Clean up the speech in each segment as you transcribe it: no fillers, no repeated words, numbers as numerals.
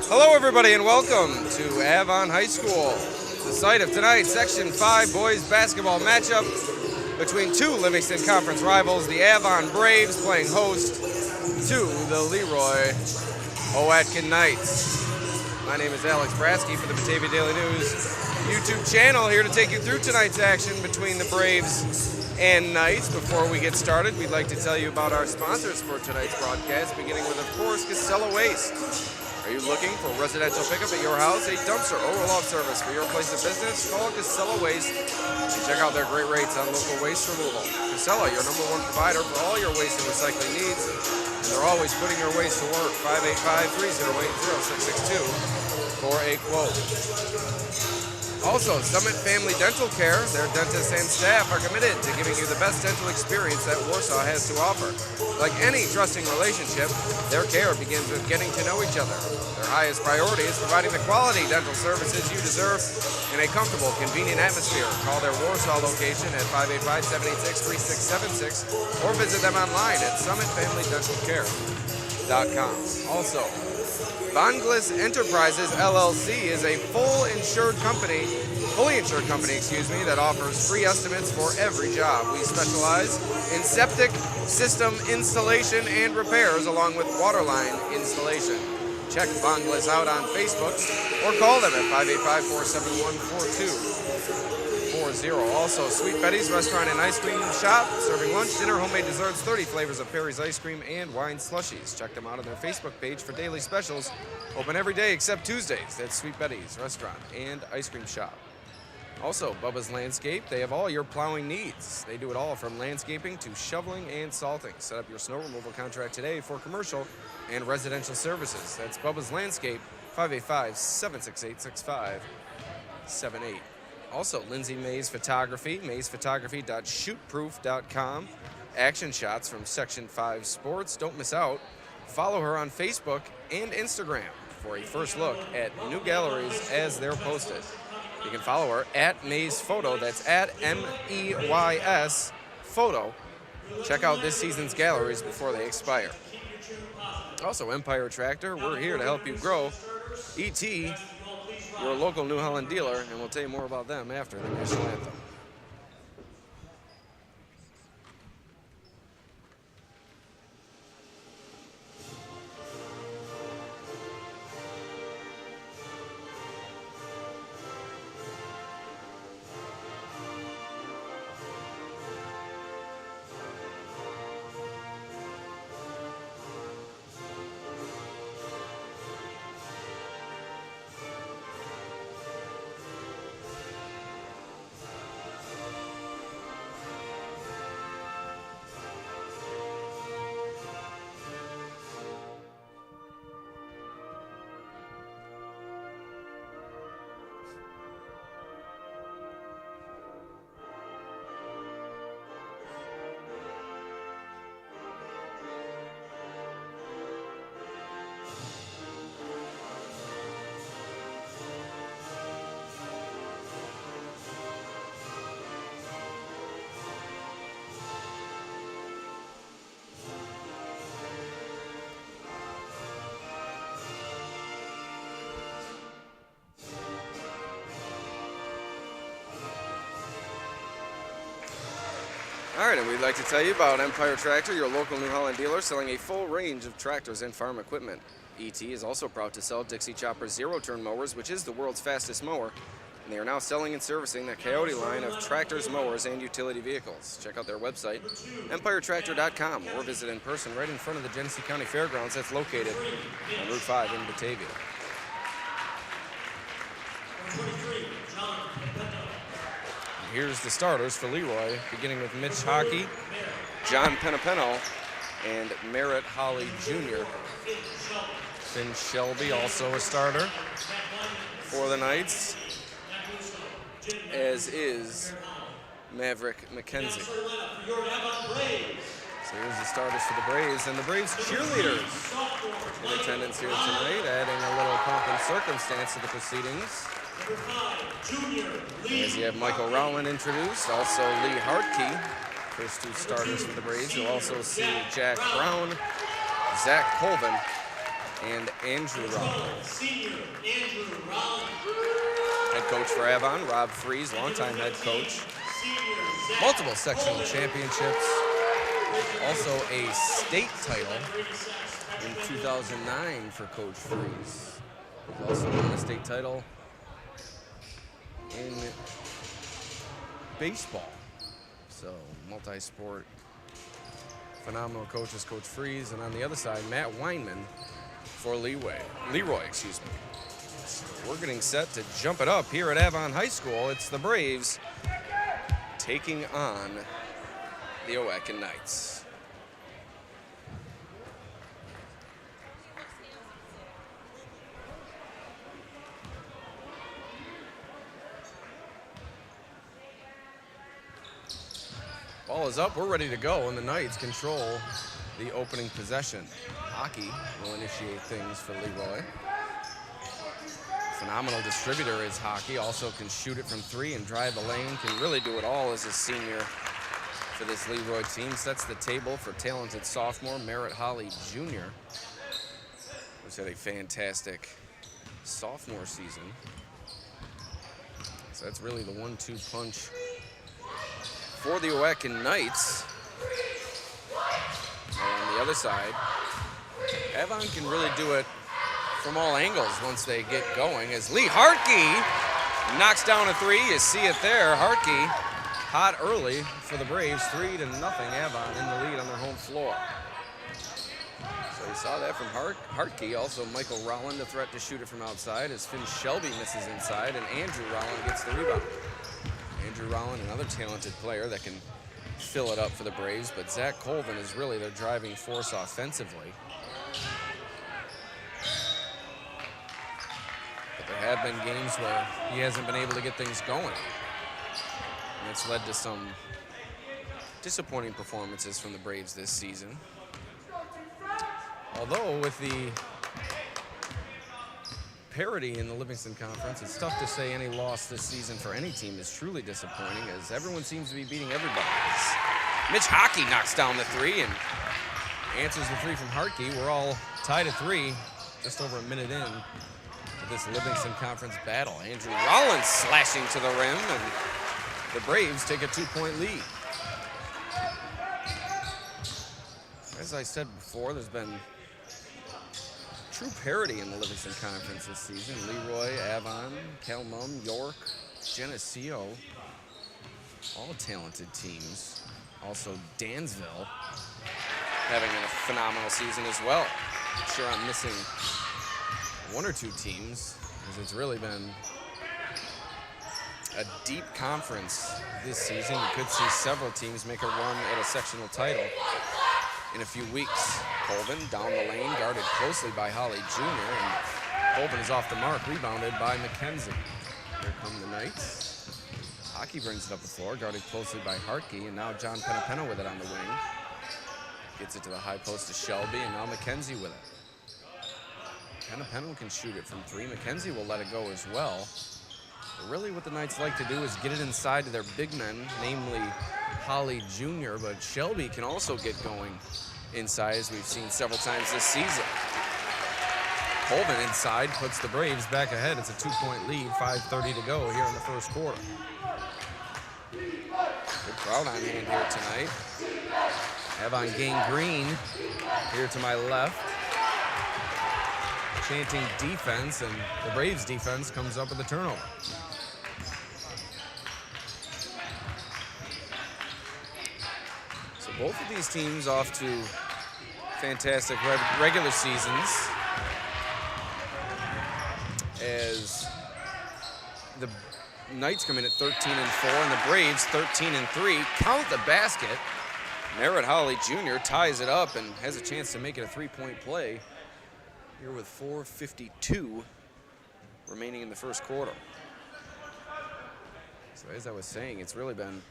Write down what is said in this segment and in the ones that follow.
Hello, everybody, and welcome to Avon High School, the site of tonight's Section 5 boys basketball matchup between two Livingston Conference rivals, the Avon Braves playing host to the Leroy Owatkin Knights. My name is Alex Brasky for the Batavia Daily News YouTube channel, here to take you through tonight's action between the Braves and Knights. Before we get started, we'd like to tell you about our sponsors for tonight's broadcast, beginning with, of course, Casella Waste. Are you looking for residential pickup at your house, a dumpster or roll-off service for your place of business? Call Casella Waste and check out their great rates on local waste removal. Casella, your #1 provider for all your waste and recycling needs, and they're always putting your waste to work. 585-308-0662 for a quote. Also, Summit Family Dental Care, their dentists and staff are committed to giving you the best dental experience that Warsaw has to offer. Like any trusting relationship, their care begins with getting to know each other. Their highest priority is providing the quality dental services you deserve in a comfortable, convenient atmosphere. Call their Warsaw location at 585-786-3676 or visit them online at summitfamilydentalcare.com. Also, Vanglis Enterprises LLC is a fully insured company, that offers free estimates for every job. We specialize in septic system installation and repairs, along with waterline installation. Check Vanglis out on Facebook or call them at 585-471-4240. Also, Sweet Betty's Restaurant and Ice Cream Shop, serving lunch, dinner, homemade desserts, 30 flavors of Perry's ice cream, and wine slushies. Check them out on their Facebook page for daily specials. Open every day except Tuesdays. That's Sweet Betty's Restaurant and Ice Cream Shop. Also, Bubba's Landscape, they have all your plowing needs. They do it all from landscaping to shoveling and salting. Set up your snow removal contract today for commercial and residential services. That's Bubba's Landscape, 585-768-6578. Also, Lindsay Mays Photography, maysphotography.shootproof.com. Action shots from Section 5 Sports. Don't miss out. Follow her on Facebook and Instagram for a first look at new galleries as they're posted. You can follow her at Mays Photo. That's at MEYS Photo. Check out this season's galleries before they expire. Also, Empire Tractor, we're here to help you grow. ET, your local New Holland dealer, and we'll tell you more about them after the national anthem. All right, and we'd like to tell you about Empire Tractor, your local New Holland dealer, selling a full range of tractors and farm equipment. ET is also proud to sell Dixie Chopper zero-turn mowers, which is the world's fastest mower, and they are now selling and servicing the Coyote line of tractors, mowers, and utility vehicles. Check out their website, empiretractor.com, or visit in person right in front of the Genesee County Fairgrounds that's located on Route 5 in Batavia. Here's the starters for Leroy, beginning with Mitch Hockey, John Penapeno, and Merritt Holly Jr. Finn Shelby, also a starter for the Knights, as is Maverick McKenzie. So here's the starters for the Braves, and the Braves cheerleaders in attendance here tonight, adding a little pomp and circumstance to the proceedings. As you have Michael Rowland introduced, also Lee Hartke, first two starters for the Braves. You'll also see Jack Brown, Zach Colvin, and Andrew Rollins. Senior Andrew Rollins. Head coach for Avon, Rob Freeze, longtime head coach. Multiple sectional championships. Also a state title in 2009 for Coach Freeze. He also won the state title in baseball. So multi-sport, phenomenal coach is Coach Freeze. And on the other side, Matt Weinman for Leroy. So we're getting set to jump it up here at Avon High School. It's the Braves taking on the Oaken Knights. Ball is up, we're ready to go, and the Knights control the opening possession. Hockey will initiate things for Leroy. Phenomenal distributor is Hockey, also can shoot it from three and drive the lane, can really do it all as a senior for this Leroy team. Sets the table for talented sophomore Merritt Holly Jr., who's had a fantastic sophomore season. So that's really the 1-2 punch for the Oaken Knights. And on the other side, Avon can really do it from all angles once they get going, as Lee Hartke knocks down a three. You see it there. Hartke hot early for the Braves, 3-0. Avon in the lead on their home floor. So you saw that from Hartke. Also Michael Rowland, a threat to shoot it from outside, as Finn Shelby misses inside, and Andrew Rowland gets the rebound. Andrew Rowland, another talented player that can fill it up for the Braves, but Zach Colvin is really their driving force offensively. But there have been games where he hasn't been able to get things going. And it's led to some disappointing performances from the Braves this season. Although with the parity in the Livingston Conference, it's tough to say any loss this season for any team is truly disappointing, as everyone seems to be beating everybody. Mitch Hockey knocks down the three and answers the three from Hartke. We're all tied at 3, just over a minute in to this Livingston Conference battle. Andrew Rollins slashing to the rim, and the Braves take a 2-point lead. As I said before, there's been true parity in the Livingston Conference this season. Leroy, Avon, Calmum, York, Geneseo, all talented teams. Also Dansville having a phenomenal season as well. I'm sure I'm missing 1 or 2 teams, because it's really been a deep conference this season. You could see several teams make a run at a sectional title in a few weeks. Colvin down the lane, guarded closely by Holly Jr., and Colvin is off the mark, rebounded by McKenzie. Here come the Knights. Hockey brings it up the floor, guarded closely by Hartke, and now John Penapeno with it on the wing. Gets it to the high post to Shelby, and now McKenzie with it. Penapeno can shoot it from 3. McKenzie will let it go as well. But really what the Knights like to do is get it inside to their big men, namely Holly Jr., but Shelby can also get going inside, as we've seen several times this season. Colvin inside puts the Braves back ahead. It's a 2-point lead, 5:30 to go here in the first quarter. Good crowd on hand here tonight. Avon Gangrene here to my left, chanting defense, and the Braves defense comes up with a turnover. So both of these teams off to fantastic regular seasons, as the Knights come in at 13-4 and the Braves 13-3. Count the basket. Merritt Holly Jr. ties it up and has a chance to make it a 3-point play here with 4:52 remaining in the first quarter. So as I was saying, it's really been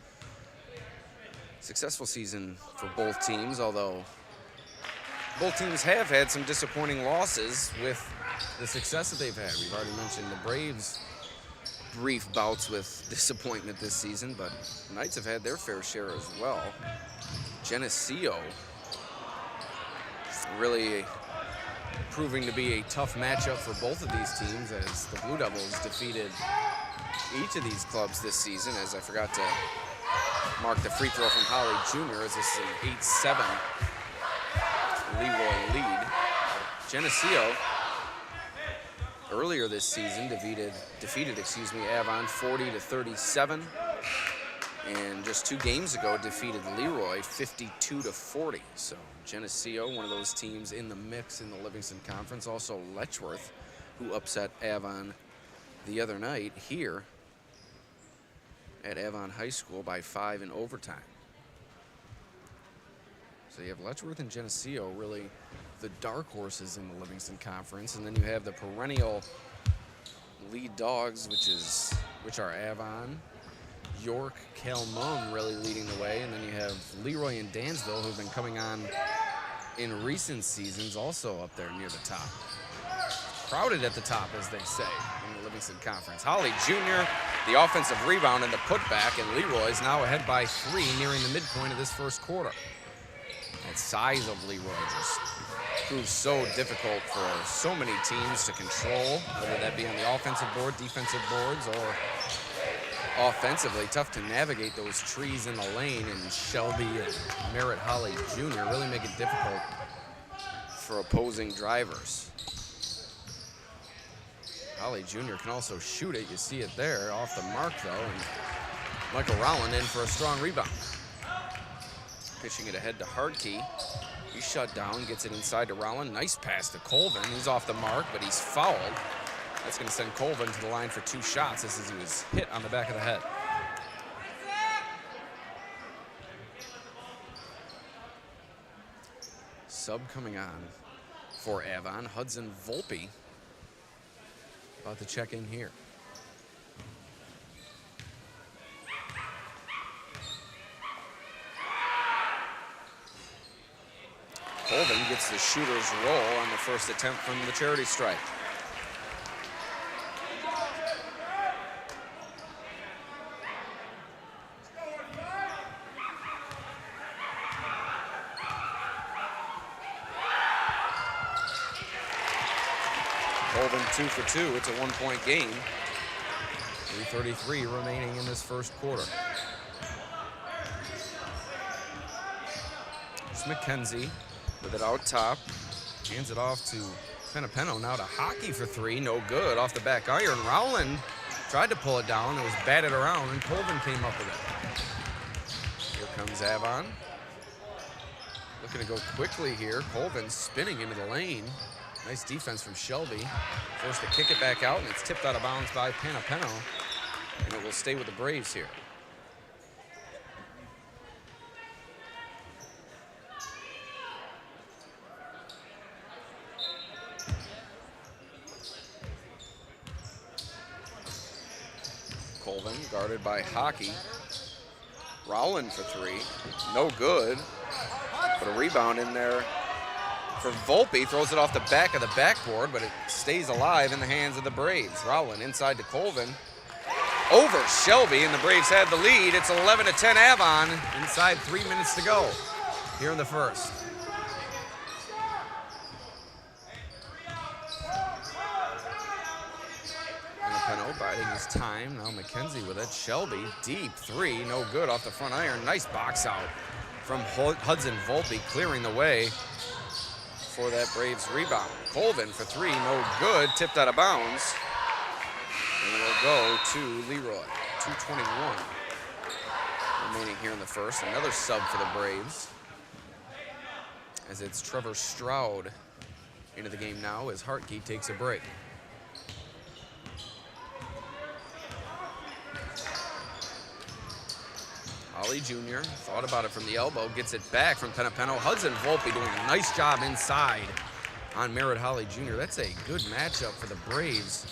a successful season for both teams, although both teams have had some disappointing losses with the success that they've had. We've already mentioned the Braves' brief bouts with disappointment this season, but the Knights have had their fair share as well. Geneseo really proving to be a tough matchup for both of these teams, as the Blue Devils defeated each of these clubs this season, as I forgot to mark the free throw from Holly Jr., as this is an 8-7 Leroy lead. Geneseo earlier this season defeated Avon 40-37, and just 2 games ago defeated Leroy 52-40. So Geneseo, one of those teams in the mix in the Livingston Conference. Also Letchworth, who upset Avon the other night here at Avon High School by 5 in overtime. So you have Letchworth and Geneseo, really the dark horses in the Livingston Conference, and then you have the perennial lead dogs, which are Avon, York, Calmon really leading the way, and then you have Leroy and Dansville, who've been coming on in recent seasons, also up there near the top. Crowded at the top, as they say, in the Livingston Conference. Holly Jr., the offensive rebound and the putback, and Leroy's now ahead by 3, nearing the midpoint of this first quarter. That size of Leroy just proves so difficult for so many teams to control, whether that be on the offensive board, defensive boards, or offensively. Tough to navigate those trees in the lane, and Shelby and Merritt Holly Jr. really make it difficult for opposing drivers. Holly Jr. can also shoot it. You see it there, off the mark though, and Michael Rowland in for a strong rebound. Pitching it ahead to Hardkey. He's shut down, gets it inside to Rowland. Nice pass to Colvin. He's off the mark, but he's fouled. That's going to send Colvin to the line for 2 shots. This is he was hit on the back of the head. Sub coming on for Avon. Hudson Volpe about to check in here. Colvin gets the shooter's roll on the first attempt from the charity stripe. Colvin 2 for 2. It's a 1-point game. 3:33 remaining in this first quarter. It's McKenzie with it out top. Hands it off to Penapeno. Now to Hockey for 3. No good. Off the back iron. Rowland tried to pull it down. It was batted around, and Colvin came up with it. Here comes Avon. Looking to go quickly here. Colvin spinning into the lane. Nice defense from Shelby. Forced to kick it back out, and it's tipped out of bounds by Penapeno. And it will stay with the Braves here. Colvin guarded by Hockey. Rowland for 3. No good. But a rebound in there for Volpe. Throws it off the back of the backboard, but it stays alive in the hands of the Braves. Rowland inside to Colvin. Over Shelby, and the Braves had the lead. It's 11-10 Avon. Inside 3 minutes to go here in the first. Penapeno biding his time. Now McKenzie with it. Shelby, deep 3. No good off the front iron. Nice box out from Hudson Volpe, clearing the way for that Braves rebound. Colvin for 3. No good. Tipped out of bounds. And we'll go to Leroy. 2:21 remaining here in the first. Another sub for the Braves, as it's Trevor Stroud into the game now as Hartke takes a break. Holly Jr. thought about it from the elbow, gets it back from Penapeno. Hudson Volpe doing a nice job inside on Merritt Holly Jr. That's a good matchup for the Braves.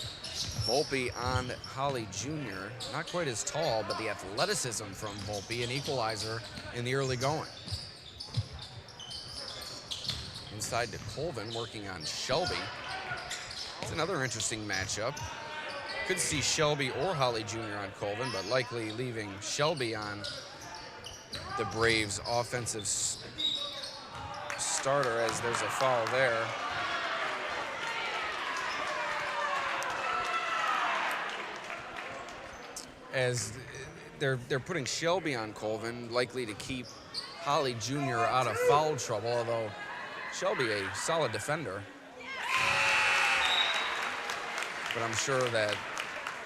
Volpe on Holly Jr. Not quite as tall, but the athleticism from Volpe, an equalizer in the early going. Inside to Colvin, working on Shelby. It's another interesting matchup. Could see Shelby or Holly Jr. on Colvin, but likely leaving Shelby on the Braves' offensive starter, as there's a foul there as they're putting Shelby on Colvin, likely to keep Holly Jr. out of foul trouble, although Shelby a solid defender. But I'm sure that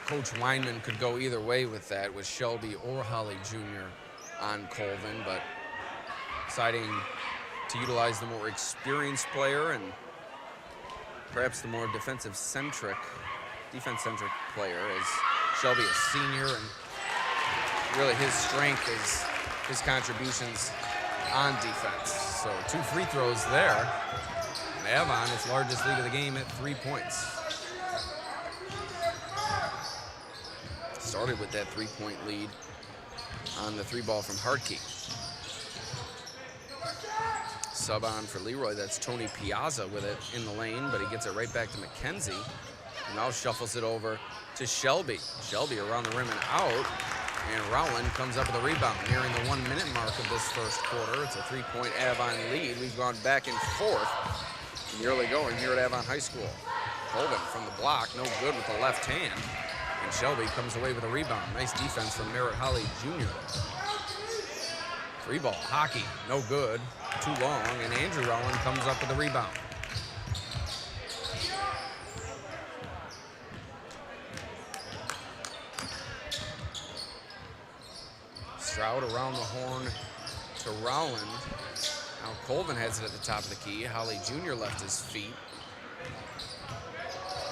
Coach Weinman could go either way with that, with Shelby or Holly Jr. on Colvin, but deciding to utilize the more experienced player and perhaps the more defense-centric player, as Shelby is senior, and really his strength is his contributions on defense. So 2 free throws there. And Avon, its largest lead of the game, at 3 points. Started with that 3-point lead on the 3-ball from Hartke. Sub on for Leroy, that's Tony Piazza with it in the lane, but he gets it right back to McKenzie. And now shuffles it over to Shelby. Shelby around the rim and out, and Rowland comes up with a rebound, nearing the 1-minute mark of this first quarter. It's a 3-point Avon lead. We've gone back and forth in the early going here at Avon High School. Colvin from the block, no good with the left hand. And Shelby comes away with a rebound. Nice defense from Merritt Holly Jr. 3-ball, Hockey, no good, too long, and Andrew Rowland comes up with a rebound. Stroud around the horn to Rowland. Now Colvin has it at the top of the key. Holly Jr. left his feet.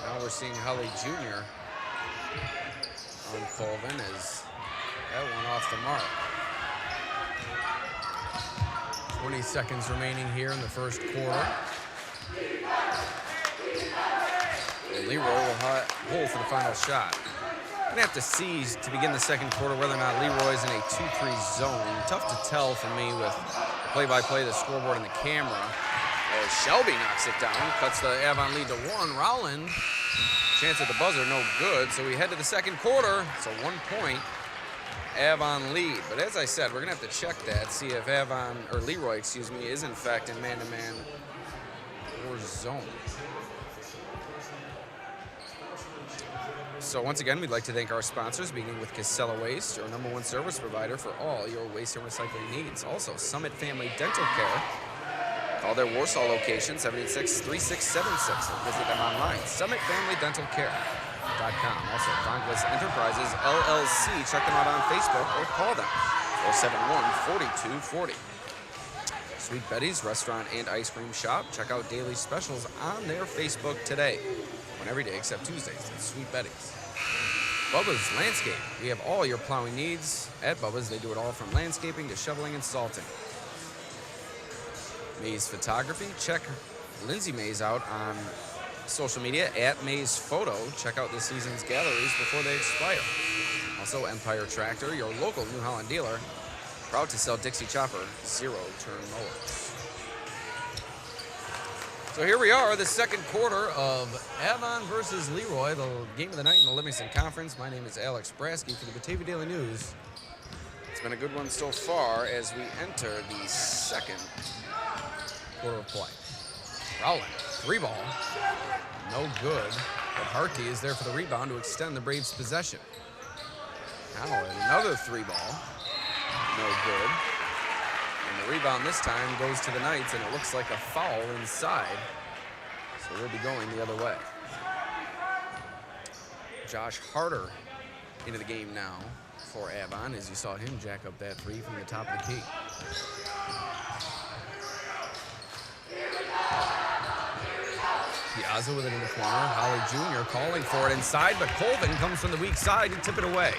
Now we're seeing Holly Jr. on Colvin as that one off the mark. 20 seconds remaining here in the first quarter. And Leroy will hold for the final shot. Gonna have to see to begin the second quarter whether or not Leroy's in a 2-3 zone. Tough to tell for me with play-by-play, the scoreboard, and the camera. As Shelby knocks it down, cuts the Avon lead to 1. Rowland, chance at the buzzer, no good. So we head to the second quarter. It's a 1-point Avon lead. But as I said, we're gonna have to check that, see if Leroy, is in fact in man-to-man or zone. So once again, we'd like to thank our sponsors, beginning with Casella Waste, your #1 service provider for all your waste and recycling needs. Also, Summit Family Dental Care. Call their Warsaw location, 786-3676, or visit them online, summitfamilydentalcare.com. Also, Conquest Enterprises, LLC. Check them out on Facebook or call them, 471-4240. Sweet Betty's Restaurant and Ice Cream Shop. Check out daily specials on their Facebook today. On every day except Tuesdays at Sweet Betty's. Bubba's Landscape. We have all your plowing needs at Bubba's. They do it all from landscaping to shoveling and salting. Maze Photography. Check Lindsay Maze out on social media at Maze Photo. Check out this season's galleries before they expire. Also, Empire Tractor, your local New Holland dealer. Proud to sell Dixie Chopper zero-turn mowers. So here we are, the second quarter of Avon versus Leroy, the game of the night in the Livingston Conference. My name is Alex Brasky for the Batavia Daily News. It's been a good one so far as we enter the second quarter of play. Rowland, 3-ball, no good, but Hartke is there for the rebound to extend the Braves' possession. Now another 3-ball, no good. And the rebound this time goes to the Knights, and it looks like a foul inside. So we'll be going the other way. Josh Harder into the game now for Avon, as you saw him jack up that 3 from the top of the key. Piazza with it in the corner. Holly Jr. calling for it inside, but Colvin comes from the weak side to tip it away.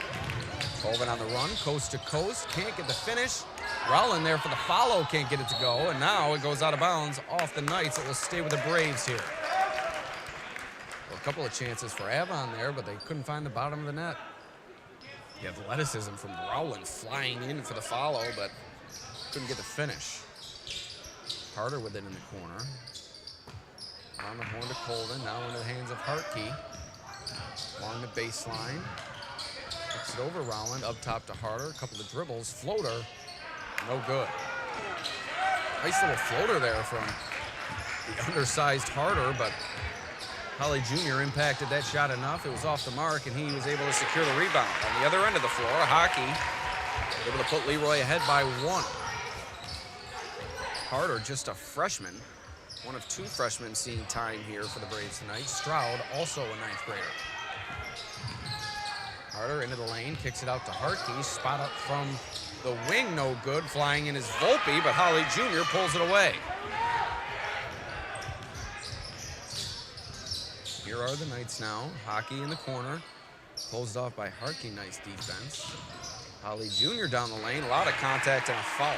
Colvin on the run, coast to coast, can't get the finish. Rowland there for the follow, can't get it to go, and now it goes out of bounds off the Knights. It will stay with the Braves here. Well, a couple of chances for Avon there, but they couldn't find the bottom of the net. The athleticism from Rowland flying in for the follow, but couldn't get the finish. Harder with it in the corner. On the horn to Colvin, now into the hands of Hartke. Along the baseline. Kicks it over Rowland, up top to Harder. A couple of dribbles, floater, no good. Nice little floater there from the undersized Harder, but Holly Jr. impacted that shot enough. It was off the mark, and he was able to secure the rebound. On the other end of the floor, Hockey able to put Leroy ahead by 1. Harder, just a freshman. One of 2 freshmen seeing time here for the Braves tonight. Stroud, also a 9th grader. Harder into the lane, kicks it out to Harkey. Spot up from the wing, no good. Flying in is Volpe, but Holly Jr. pulls it away. Here are the Knights now. Hockey in the corner. Closed off by Harkey, nice defense. Holly Jr. down the lane, a lot of contact and a foul.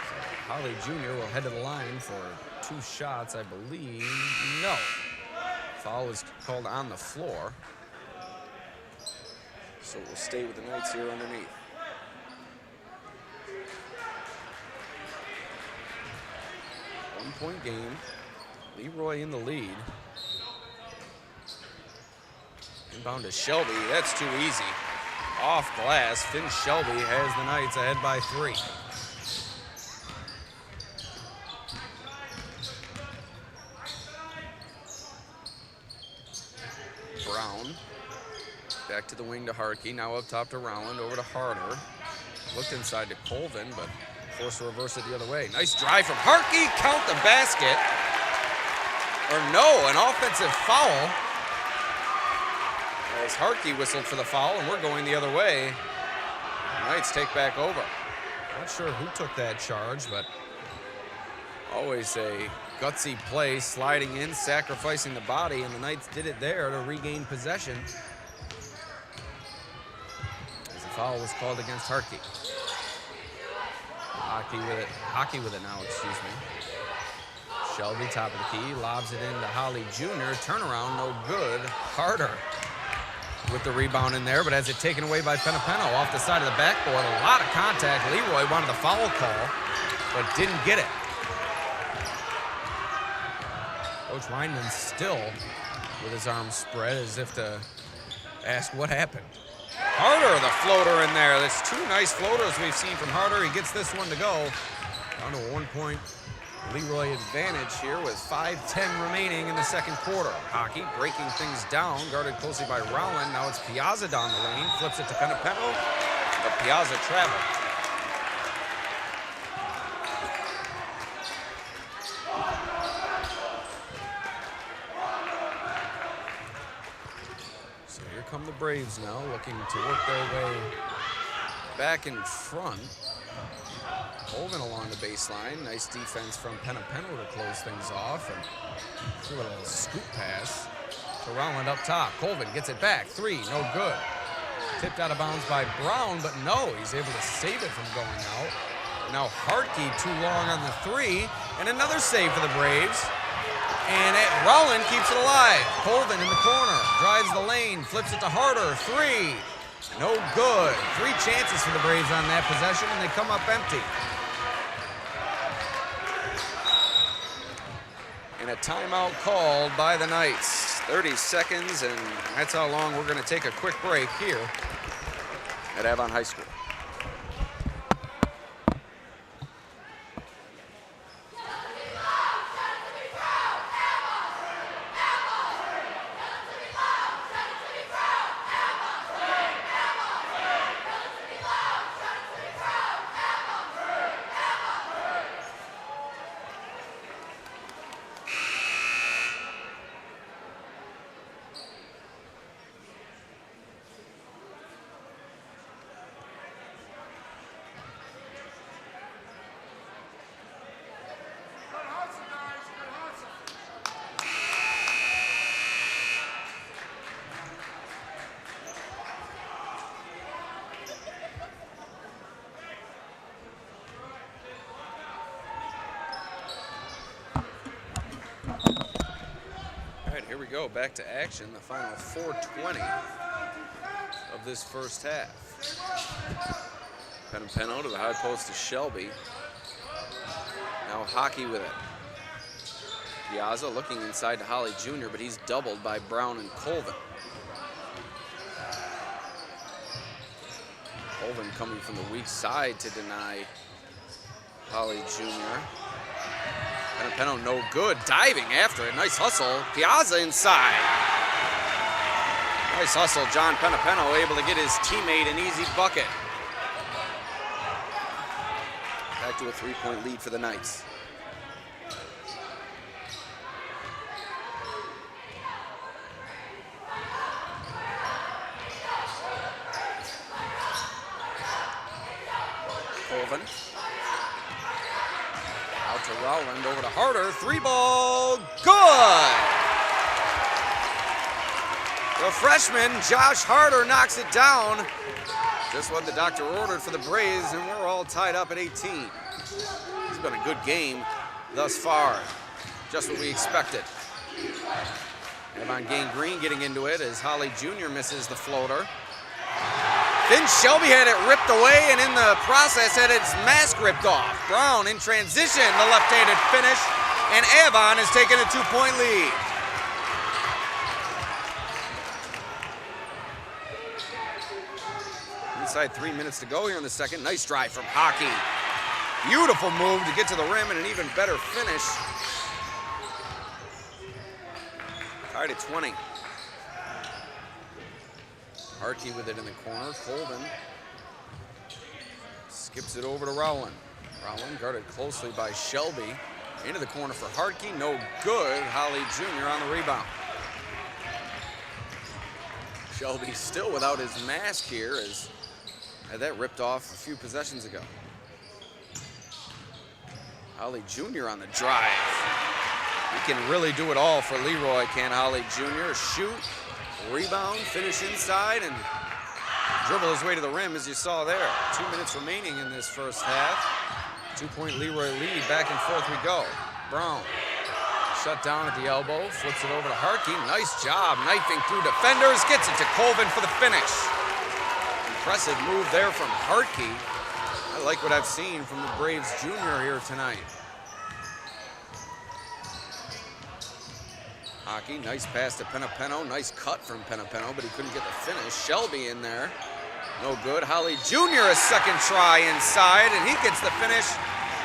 So Holly Jr. will head to the line for 2 shots, I believe. No. Foul is called on the floor. So we'll stay with the Knights here underneath. One-point game. Leroy in the lead. Inbound to Shelby. That's too easy. Off glass. Finn Shelby has the Knights ahead by 3. Brown. Back to the wing to Harkey. Now up top to Rowland. Over to Harder. Looked inside to Colvin, but forced to reverse it the other way. Nice drive from Harkey. Count the basket. Or no, an offensive foul. As Harkey whistled for the foul, and we're going the other way. Knights take back over. Not sure who took that charge, but always a gutsy play, sliding in, sacrificing the body, and the Knights did it there to regain possession. As the foul was called against Harkey. Hockey with it now, excuse me. Shelby, top of the key, lobs it into Holly Jr. Turnaround, no good. Harder with the rebound in there, but has it taken away by Penapeno off the side of the backboard. A lot of contact. Leroy wanted the foul call, but didn't get it. Coach Weinman still with his arms spread as if to ask what happened. Harder, the floater in there. That's 2 nice floaters we've seen from Harder. He gets this one to go. Down to a 1-point Leroy advantage here with 5:10 remaining in the second quarter. Hockey breaking things down, guarded closely by Rowland. Now it's Piazza down the lane, flips it to Penapeno, but Piazza traveled. So here come the Braves now, looking to work their way back in front. Colvin along the baseline. Nice defense from Penapeno to close things off. And threw a little scoop pass to Rowland up top. Colvin gets it back. 3, no good. Tipped out of bounds by Brown, but no, he's able to save it from going out. Now Harkey too long on the 3, and another save for the Braves. And Rowland keeps it alive. Colvin in the corner, drives the lane, flips it to Harder. 3, no good. 3 chances for the Braves on that possession, and they come up empty. And a timeout called by the Knights. 30 seconds, and that's how long we're going to take a quick break here at Avon High School. Here we go, back to action, the final 4:20 of this first half. Penapeno to the high post to Shelby. Now Hockey with it. Piazza looking inside to Holly Jr., but he's doubled by Brown and Colvin. Colvin coming from the weak side to deny Holly Jr. Penapeno no good, diving after it. Nice hustle. Piazza inside. Nice hustle. John Penapeno able to get his teammate an easy bucket. Back to a 3-point lead for the Knights. Colvin. Out to Rowland, over to Harder. 3-ball, good! The freshman, Josh Harder, knocks it down. Just what the doctor ordered for the Braves, and we're all tied up at 18. It's been a good game thus far. Just what we expected. Avon gained green getting into it as Holly Jr. misses the floater. Then Shelby had it ripped away, and in the process had its mask ripped off. Brown in transition, the left-handed finish, and Avon has taken a 2-point lead. Inside 3 minutes to go here in the second. Nice drive from Hockey. Beautiful move to get to the rim and an even better finish. Tied at 20. Harkey with it in the corner. Colvin skips it over to Rowland. Rowland guarded closely by Shelby. Into the corner for Harkey. No good. Holly Jr. on the rebound. Shelby still without his mask here as had that ripped off a few possessions ago. Holly Jr. on the drive. He can really do it all for Leroy, can Holly Jr. Shoot, rebound, finish inside, and dribble his way to the rim, as you saw there. 2 minutes remaining in this first half. 2-point Leroy lead. Back and forth we go. Brown shut down at the elbow, flips it over to Harkey. Nice job knifing through defenders, gets it to Colvin for the finish. Impressive move there from Harkey. I like what I've seen from the Braves junior here tonight. Hockey, nice pass to Penapeno. Nice cut from Penapeno, but he couldn't get the finish. Shelby in there. No good. Holly Jr. a second try inside, and he gets the finish.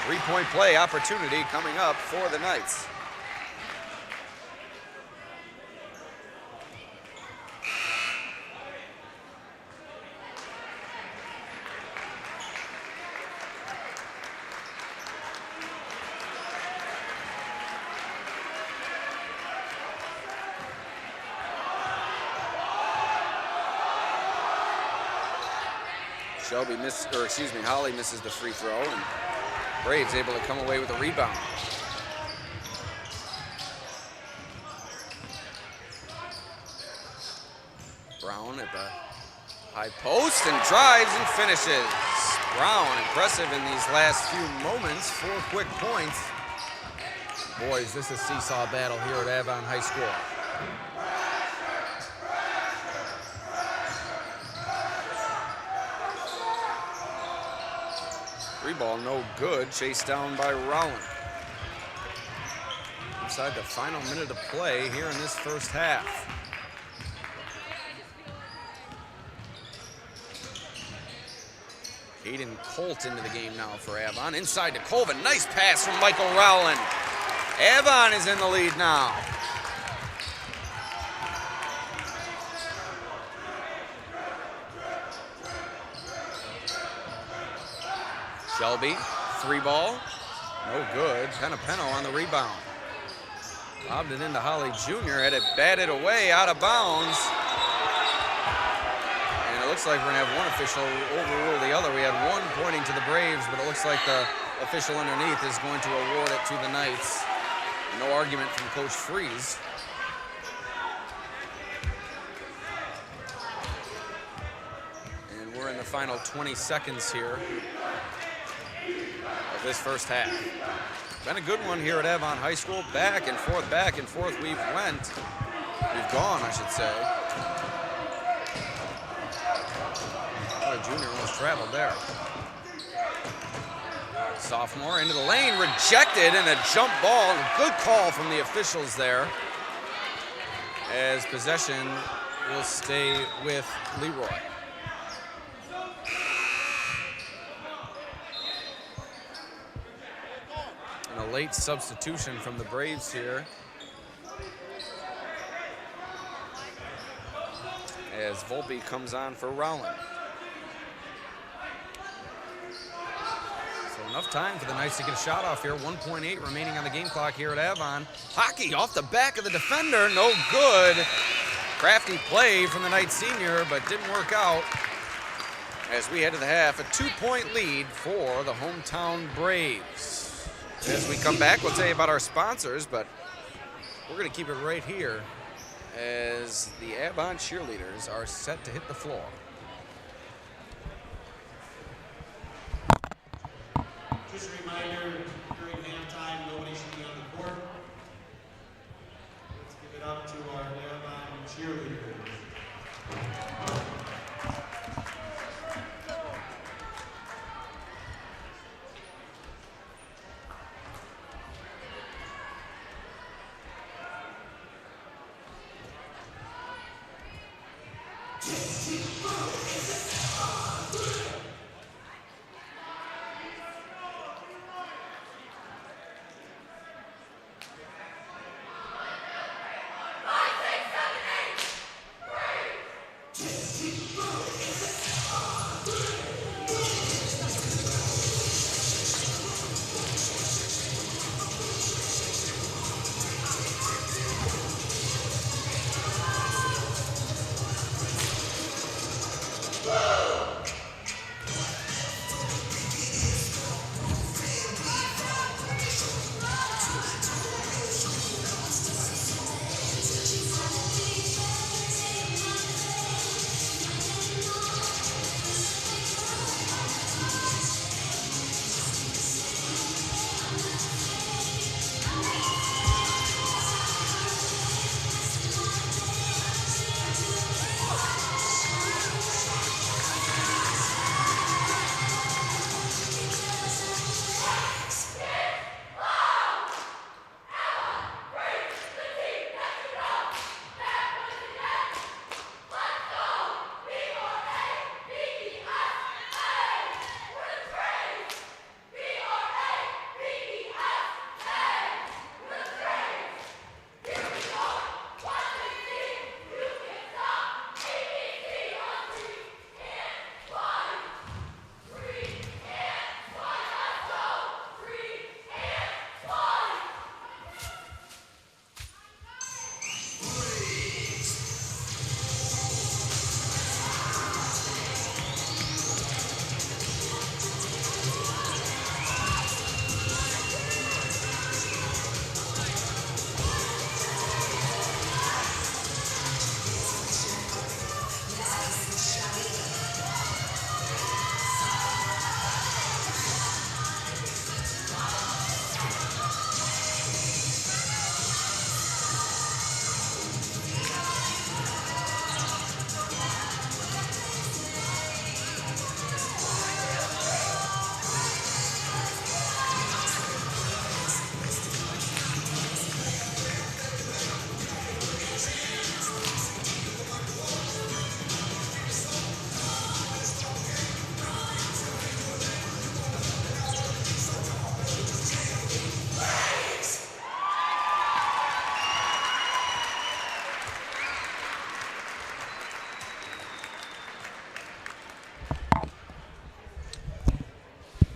3-point play opportunity coming up for the Knights. Holly misses the free throw, and Braves able to come away with a rebound. Brown at the high post and drives and finishes. Brown impressive in these last few moments, 4 quick points. Boys, this is a seesaw battle here at Avon High School. Ball no good, chased down by Rowland. Inside the final minute of play here in this first half. Hayden Colt into the game now for Avon. Inside to Colvin, nice pass from Michael Rowland. Avon is in the lead now. Shelby, 3-ball, no good. Penapeno on the rebound. Lobbed it into Holly Jr., had it batted away out of bounds. And it looks like we're gonna have one official overrule the other. We had one pointing to the Braves, but it looks like the official underneath is going to award it to the Knights. No argument from Coach Freeze. And we're in the final 20 seconds here of this first half. Been a good one here at Avon High School. Back and forth we've gone, I should say. Oh, Junior almost traveled there. Sophomore into the lane, rejected, and a jump ball. Good call from the officials there, as possession will stay with Leroy. And a late substitution from the Braves here, as Volpe comes on for Rowland. So enough time for the Knights to get a shot off here. 1:8 remaining on the game clock here at Avon. Hockey off the back of the defender, no good. Crafty play from the Knights senior, but didn't work out. As we head to the half, a 2-point lead for the hometown Braves. As we come back, we'll tell you about our sponsors, but we're going to keep it right here as the Avon cheerleaders are set to hit the floor. Just a reminder, during halftime, nobody should be on the court. Let's give it up to our Avon cheerleaders.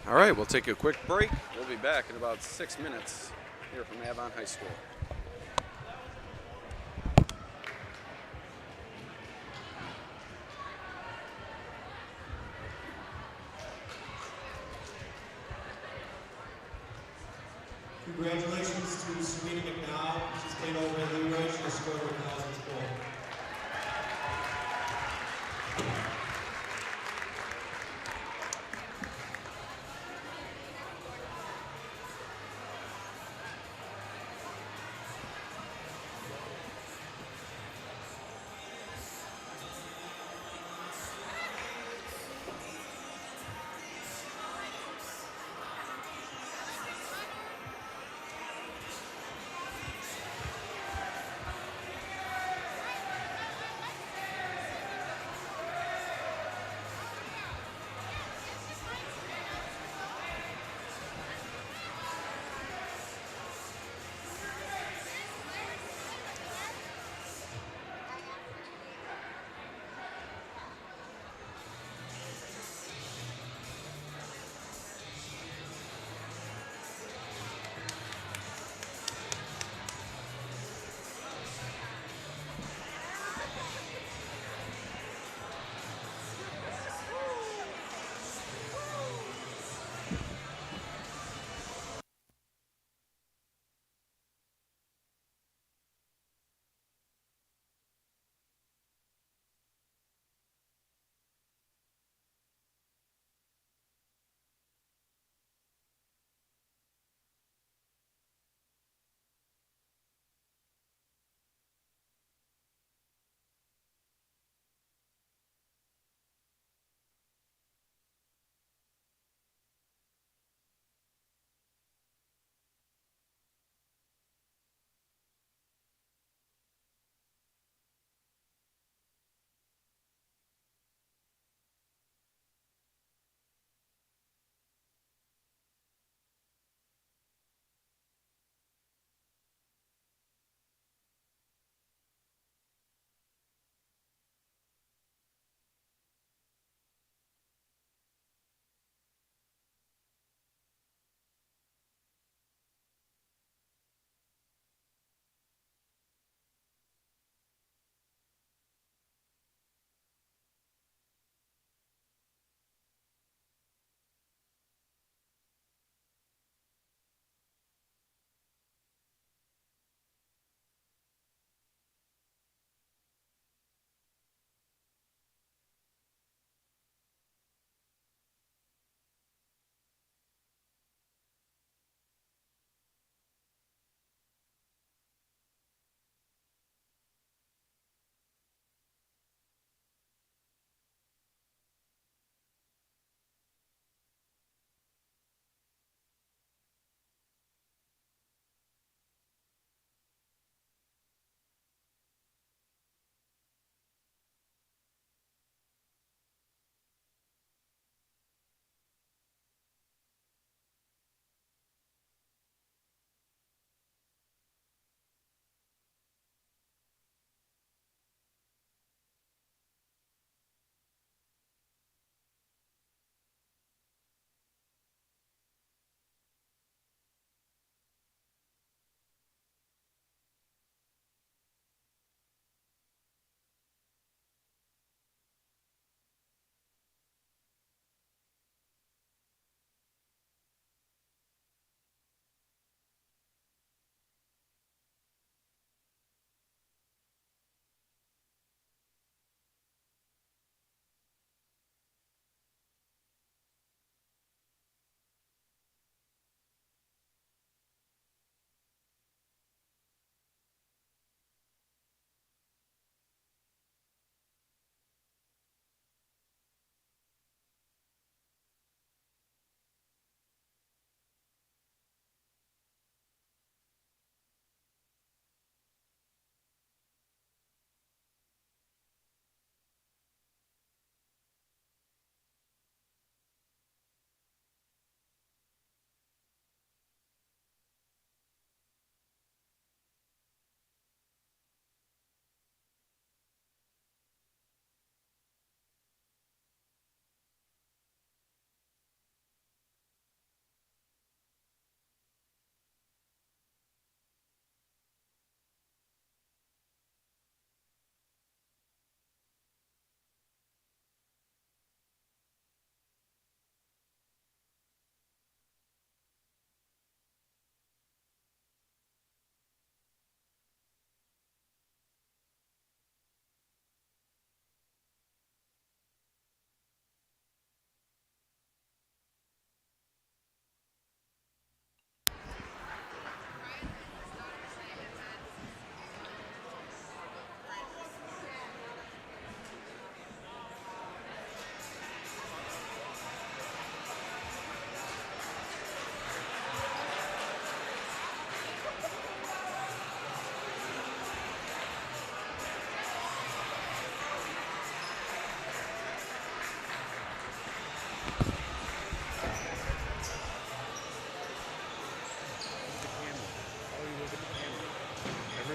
All right, we'll take a quick break. We'll be back in about 6 minutes here from Avon High School. Congratulations to Serena McDowell. She's played over at Leroy. She has scored her 1,000th goal.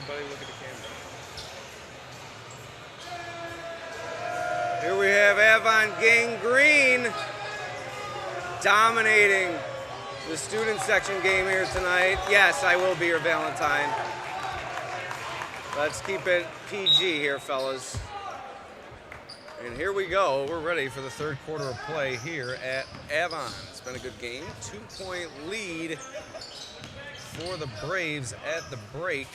buddy. Look at the camera. Here we have Avon Gangrene dominating the student section game here tonight. Yes, I will be your Valentine. Let's keep it PG here, fellas. And here we go. We're ready for the third quarter of play here at Avon. It's been a good game. 2-point lead for the Braves at the break.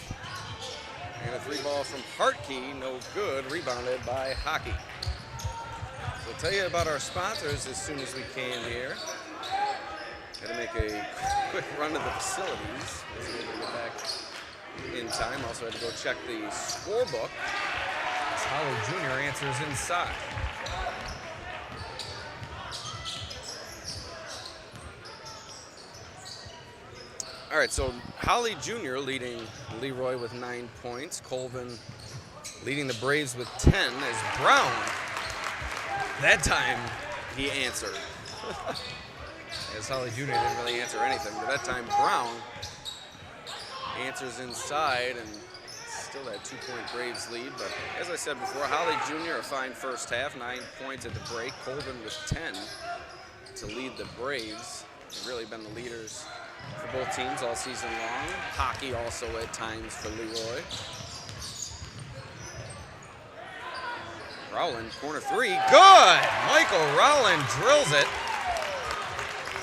And a 3-ball from Hartke, no good, rebounded by Hockey. So we'll tell you about our sponsors as soon as we can here. Got to make a quick run to the facilities. Wasn't able to get back in time. Also had to go check the scorebook. As Holly Jr. answers inside. All right, so Holly Jr. leading Leroy with 9 points. Colvin leading the Braves with 10 as Brown, that time he answered. As Holly Jr. didn't really answer anything, but that time Brown answers inside and still that 2-point Braves lead. But as I said before, Holly Jr. a fine first half, 9 points at the break. Colvin with 10 to lead the Braves. They've really been the leaders for both teams all season long. Hockey also at times for Leroy. Rowland, corner three, good! Michael Rowland drills it.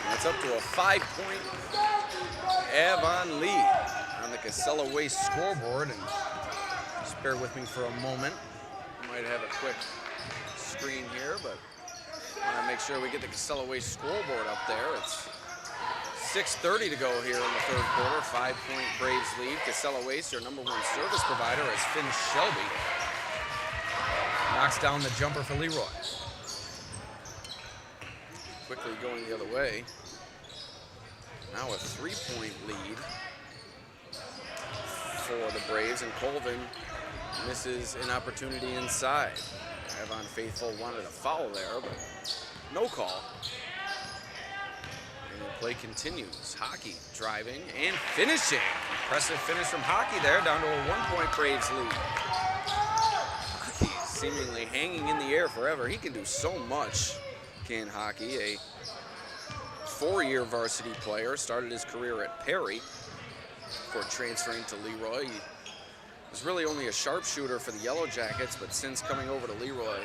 That's up to a 5-point Avon lead on the Casella Waste scoreboard. And just bear with me for a moment. Might have a quick screen here, but I want to make sure we get the Casella Waste scoreboard up there. It's 6:30 to go here in the third quarter. 5-point Braves lead. Casella Waste, your #1 service provider, as Finn Shelby knocks down the jumper for Leroy. Quickly going the other way. Now a 3-point lead for the Braves, and Colvin misses an opportunity inside. Avon faithful wanted a foul there, but no call. And the play continues. Hockey driving and finishing. Impressive finish from Hockey there, down to a 1-point Braves lead. Hockey seemingly hanging in the air forever. He can do so much, can Hockey. A 4-year varsity player, started his career at Perry before transferring to Leroy. He was really only a sharpshooter for the Yellow Jackets, but since coming over to Leroy,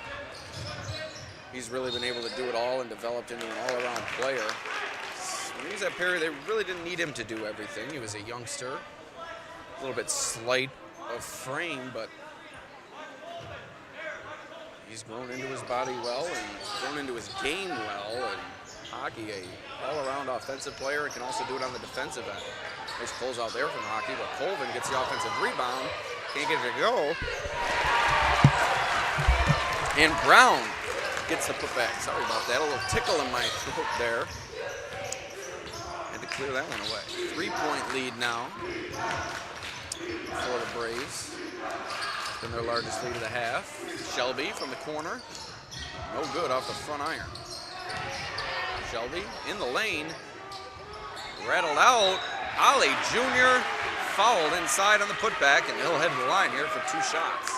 he's really been able to do it all and developed into an all-around player. When he was at Perry, they really didn't need him to do everything. He was a youngster, a little bit slight of frame, but he's grown into his body well and grown into his game well. And Hockey, a all-around offensive player, and can also do it on the defensive end. Nice close out there from Hockey, but Colvin gets the offensive rebound. Can't get it to go. And Brown gets the putback. Sorry about that. A little tickle in my throat there. Had to clear that one away. 3-point lead now for the Braves. It's been their largest lead of the half. Shelby from the corner. No good off the front iron. Shelby in the lane. Rattled out. Ollie Jr. fouled inside on the putback, and he'll head to the line here for 2 shots.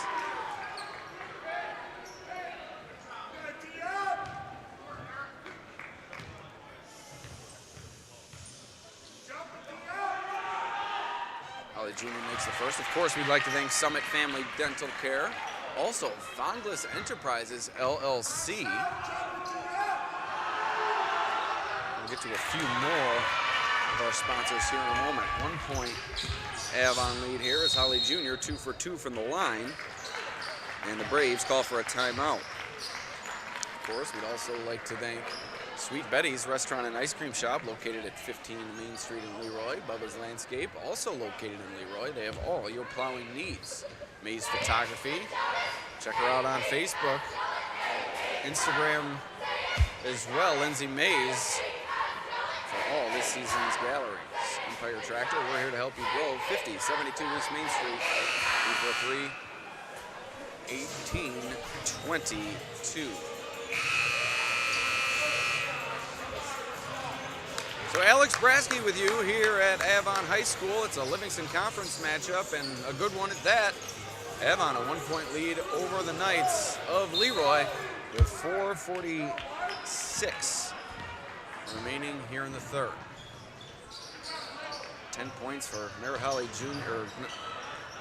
Ollie Jr. makes the first. Of course, we'd like to thank Summit Family Dental Care. Also, Vonglis Enterprises, LLC. We'll get to a few more of our sponsors here in a moment. 1-point Avon lead here is Holly Jr., 2 for 2 from the line. And the Braves call for a timeout. Of course, we'd also like to thank Sweet Betty's Restaurant and Ice Cream Shop, located at 15 Main Street in Leroy. Bubba's Landscape, also located in Leroy. They have all your plowing needs. Maze Photography. Check her out on Facebook, Instagram as well. Lindsay Mays for all this season's galleries. Empire Tractor, we're here to help you grow. 5072 East Main Street, 343-1822. So So Alex Brasky with you here at Avon High School. It's a Livingston Conference matchup and a good one at that. Avon a 1-point lead over the Knights of Leroy with 4:46 remaining here in the third. 10 points for Merritt Holly Jr., or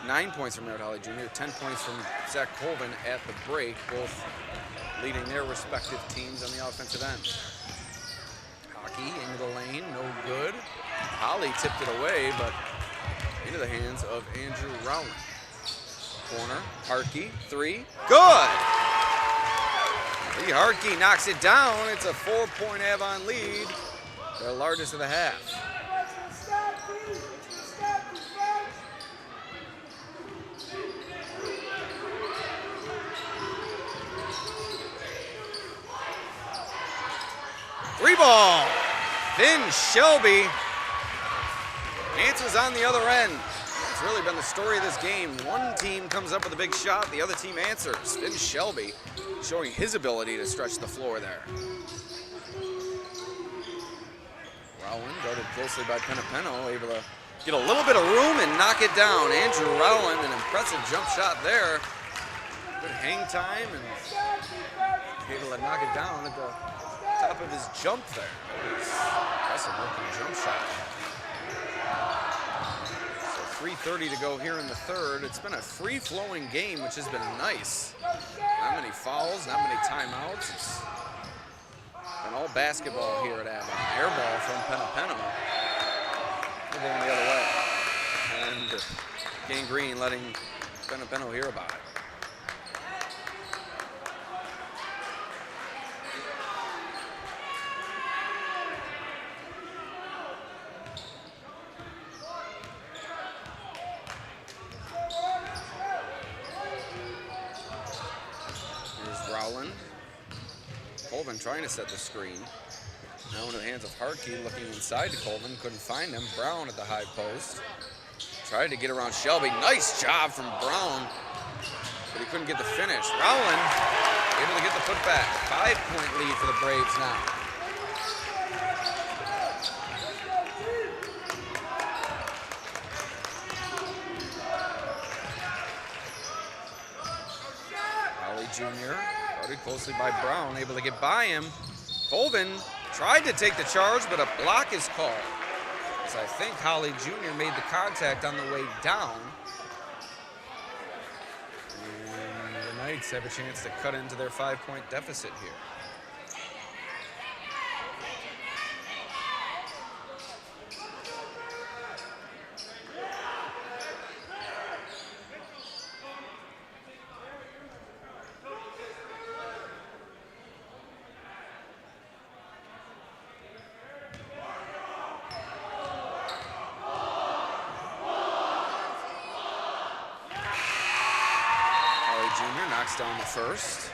9 points from Merritt Holly Jr., 10 points from Zach Colvin at the break, both leading their respective teams on the offensive end. Hockey into the lane, no good. Holly tipped it away, but into the hands of Andrew Rowland. Corner, Harkey, three, good! Lee Harkey knocks it down. It's a 4-point Avon lead, their largest of the half. Three ball. Finn Shelby answers on the other end. It's really been the story of this game. One team comes up with a big shot, the other team answers. Finn Shelby showing his ability to stretch the floor there. Rowland guarded closely by Penapeno, able to get a little bit of room and knock it down. Andrew Rowland, an impressive jump shot there. Good hang time and able to knock it down at the top of his jump there. Impressive looking jump shot. So 3:30 to go here in the third. It's been a free-flowing game, which has been nice. Not many fouls, not many timeouts. It's been all basketball here at Avon. Air ball from Penapeno. We're going the other way. And Gangrene letting Penapeno hear about it. Colvin trying to set the screen. Now into the hands of Harkey, looking inside to Colvin, couldn't find him. Brown at the high post. Tried to get around Shelby. Nice job from Brown, but he couldn't get the finish. Rowland able to get the putback. 5-point lead for the Braves now. Holly Jr. guarded closely by Brown, able to get by him. Colvin tried to take the charge, but a block is called. So I think Holly Jr. made the contact on the way down. And the Knights have a chance to cut into their 5-point deficit here. Jr. knocks down the first.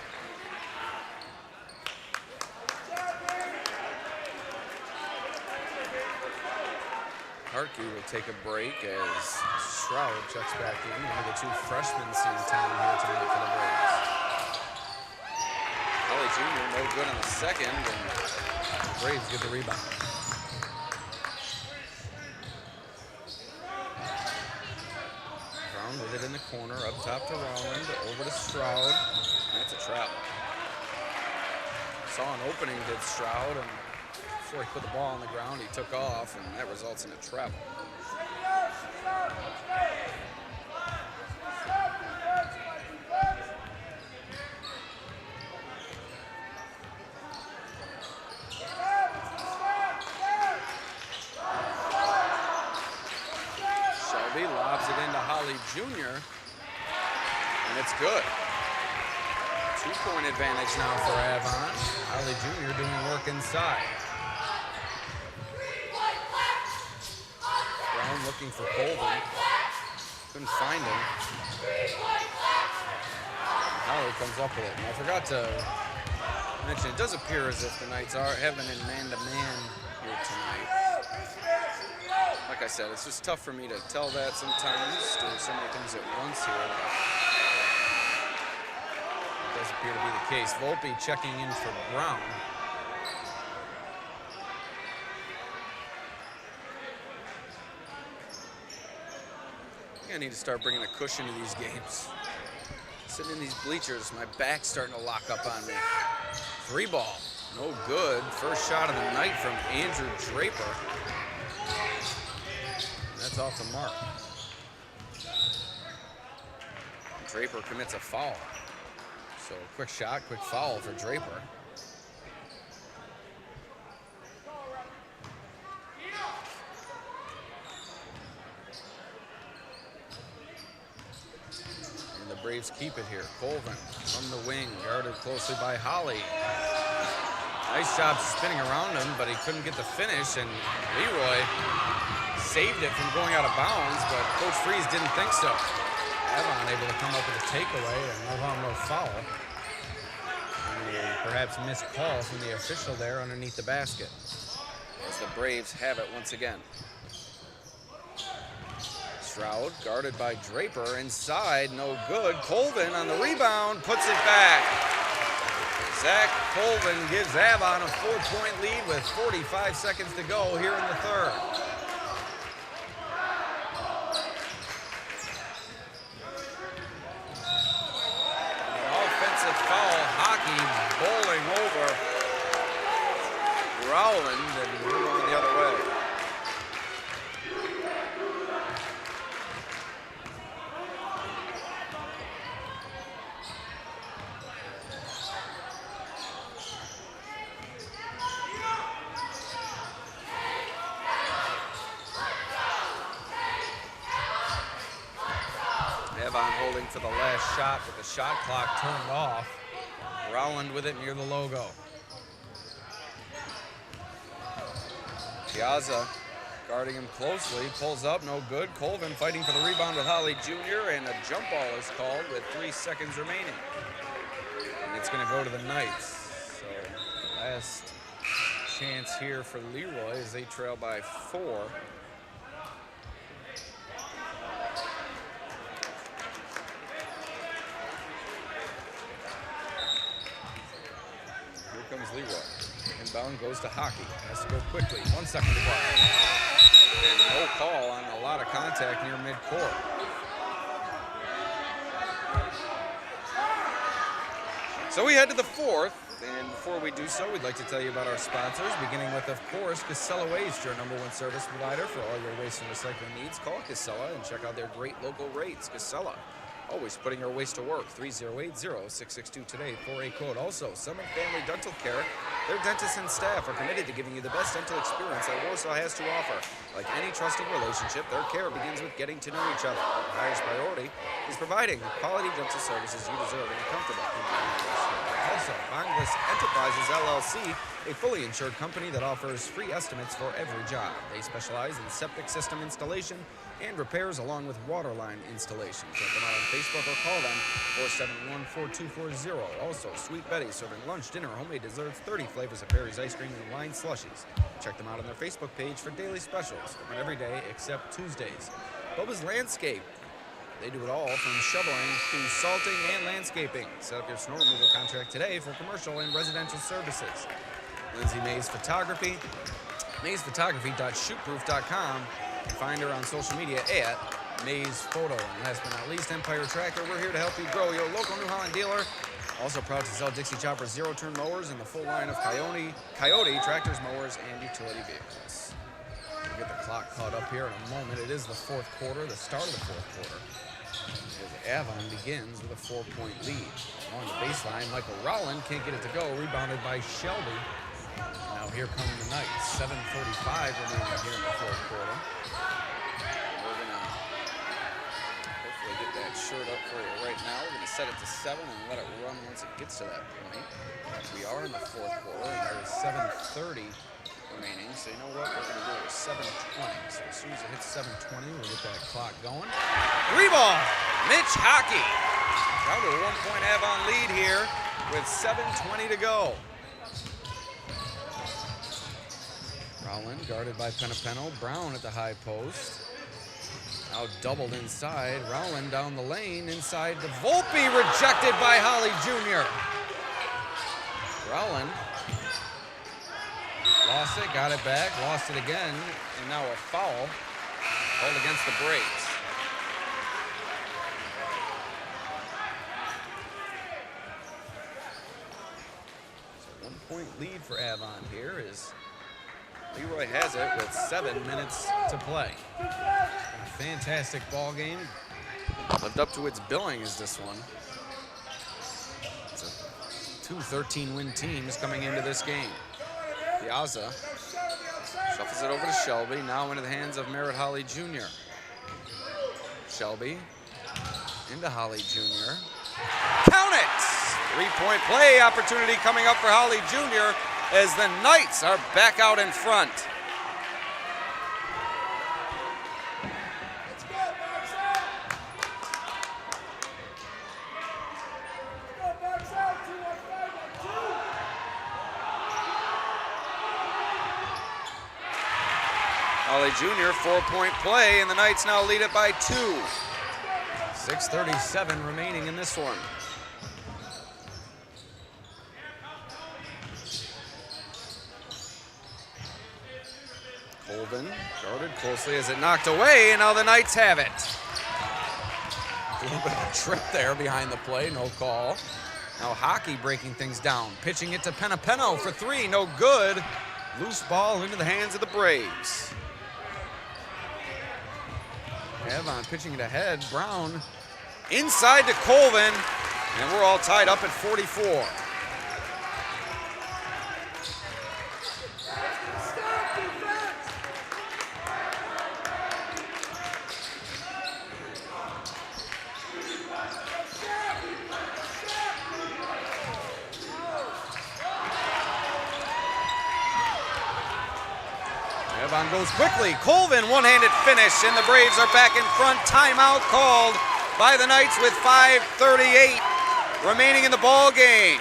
Harkey will take a break as Stroud checks back in. One of the two freshmen seeing time here tonight for the Braves. Holly Jr. no good on the second, and the Braves get the rebound. With it in the corner, up top to Rowland, over to Stroud. That's a travel. Saw an opening, did Stroud, and before he put the ball on the ground, he took off, and that results in a travel. Shelby lobs it into Holly Jr., and it's good. 2-point advantage now for Avon. Holly Jr. doing work inside. Brown looking for Colvin. Couldn't find him. Holly comes up with it. And I forgot to mention, it does appear as if the Knights have been in man-to-man here tonight. Like I said, it's just tough for me to tell that sometimes, doing so many things at once here. It does appear to be the case. Volpe checking in for Brown. I need to start bringing a cushion to these games. Sitting in these bleachers, my back's starting to lock up on me. 3 ball, no good. First shot of the night from Andrew Draper. That's off the mark. Draper commits a foul. So quick shot, quick foul for Draper. And the Braves keep it here. Colvin from the wing, guarded closely by Holly. Nice job spinning around him, but he couldn't get the finish, and Leroy saved it from going out of bounds, but Coach Freeze didn't think so. Avon able to come up with a takeaway and no foul. And a perhaps missed call from the official there underneath the basket. As the Braves have it once again. Stroud guarded by Draper inside, no good. Colvin on the rebound puts it back. Zach Colvin gives Avon a 4-point lead with 45 seconds to go here in the third. Offensive foul, Hockey bowling over Rowland, and we're going the other way. Holding for the last shot with the shot clock turned off. Rowland with it near the logo. Piazza guarding him closely, pulls up, no good. Colvin fighting for the rebound with Holly Jr., and a jump ball is called with 3 seconds remaining. And it's going to go to the Knights. So last chance here for Leroy as they trail by 4. Comes Leroy. Inbound goes to Hockey. Has to go quickly. 1 second to go. And no call on a lot of contact near midcourt. So we head to the fourth. And before we do so, we'd like to tell you about our sponsors, beginning with, of course, Casella Waste, your #1 service provider for all your waste and recycling needs. Call Casella and check out their great local rates. Casella, always putting your waste to work. 308-0662 today for a quote. Also, Summit Family Dental Care. Their dentists and staff are committed to giving you the best dental experience that Warsaw has to offer. Like any trusting relationship, their care begins with getting to know each other. The highest priority is providing the quality dental services you deserve in a comfortable environment. Also, Bangladesh Enterprises LLC, a fully insured company that offers free estimates for every job. They specialize in septic system installation and repairs along with water line installation. Check them out on Facebook or call them 471-4240. Also, Sweet Betty serving lunch, dinner, homemade desserts, 30 flavors of Perry's ice cream and wine slushies. Check them out on their Facebook page for daily specials, open every day except Tuesdays. Bubba's Landscape. They do it all from shoveling to salting and landscaping. Set up your snow removal contract today for commercial and residential services. Lindsay Mays Photography, maysphotography.shootproof.com. Find her on social media at Mays Photo. And last but not least, Empire Tractor. We're here to help you grow your local New Holland dealer. Also proud to sell Dixie Chopper zero-turn mowers and the full line of Coyote tractors, mowers, and utility vehicles. We'll get the clock caught up here in a moment. It is the fourth quarter, the start of the fourth quarter. As Avon begins with a 4-point lead. On the baseline, Michael Rowland can't get it to go. Rebounded by Shelby. Now here come the Knights. 7:45 remaining here in the fourth quarter. We're going to hopefully get that shirt up for you right now. We're going to set it to 7 and let it run once it gets to that point. We are in the fourth quarter, and there is 7:30 remaining. So you know what? We're going to do it at 7:20. So as soon as it hits 7:20, we'll get that clock going. 3 ball. Mitch Hockey. Down to a 1-point Avon lead here with 7:20 to go. Rowland guarded by Penapeno. Brown at the high post. Now doubled inside. Rowland down the lane inside to Volpe. Rejected by Holly Jr. Rowland lost it, got it back, lost it again, and now a foul called against the Braves. 3-point lead for Avon here as Leroy has it with 7 minutes to play. A fantastic ball game. Lived up to its billing as this one. It's two 13-win teams coming into this game. Piazza shuffles it over to Shelby, now into the hands of Merritt Holly Jr. Shelby into Holly Jr. Count it! 3-point play opportunity coming up for Holly Jr. as the Knights are back out in front. Holly Jr. 4-point play, and the Knights now lead it by 2. 6:37 remaining in this one. Colvin guarded closely as it knocked away, and now the Knights have it. A little bit of a trip there behind the play, no call. Now Hockey breaking things down, pitching it to Penapeno for 3, no good. Loose ball into the hands of the Braves. Avon pitching it ahead. Brown inside to Colvin, and we're all tied up at 44. Avon goes quickly. Colvin, one-handed finish, and the Braves are back in front. Timeout called by the Knights with 5:38 remaining in the ball game.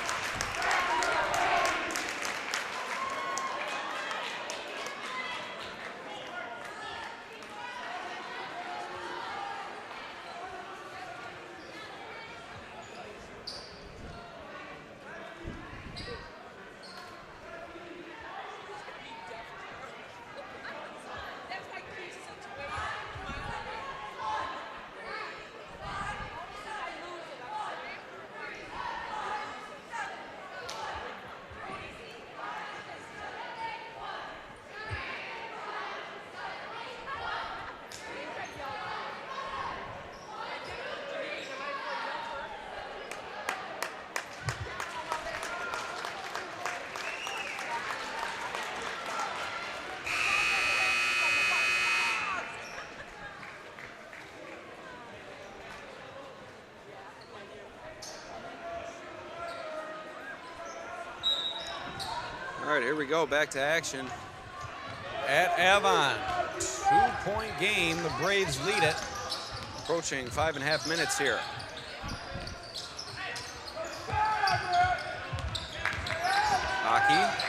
All right, here we go, back to action at Avon. 2-point game, the Braves lead it. Approaching 5.5 minutes here. Hockey,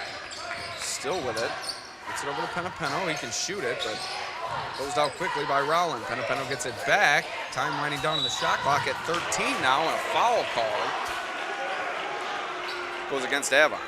still with it. Gets it over to Penapeno, he can shoot it, but closed out quickly by Rowland. Penapeno gets it back. Time winding down to the shot clock at 13 now, and a foul call goes against Avon.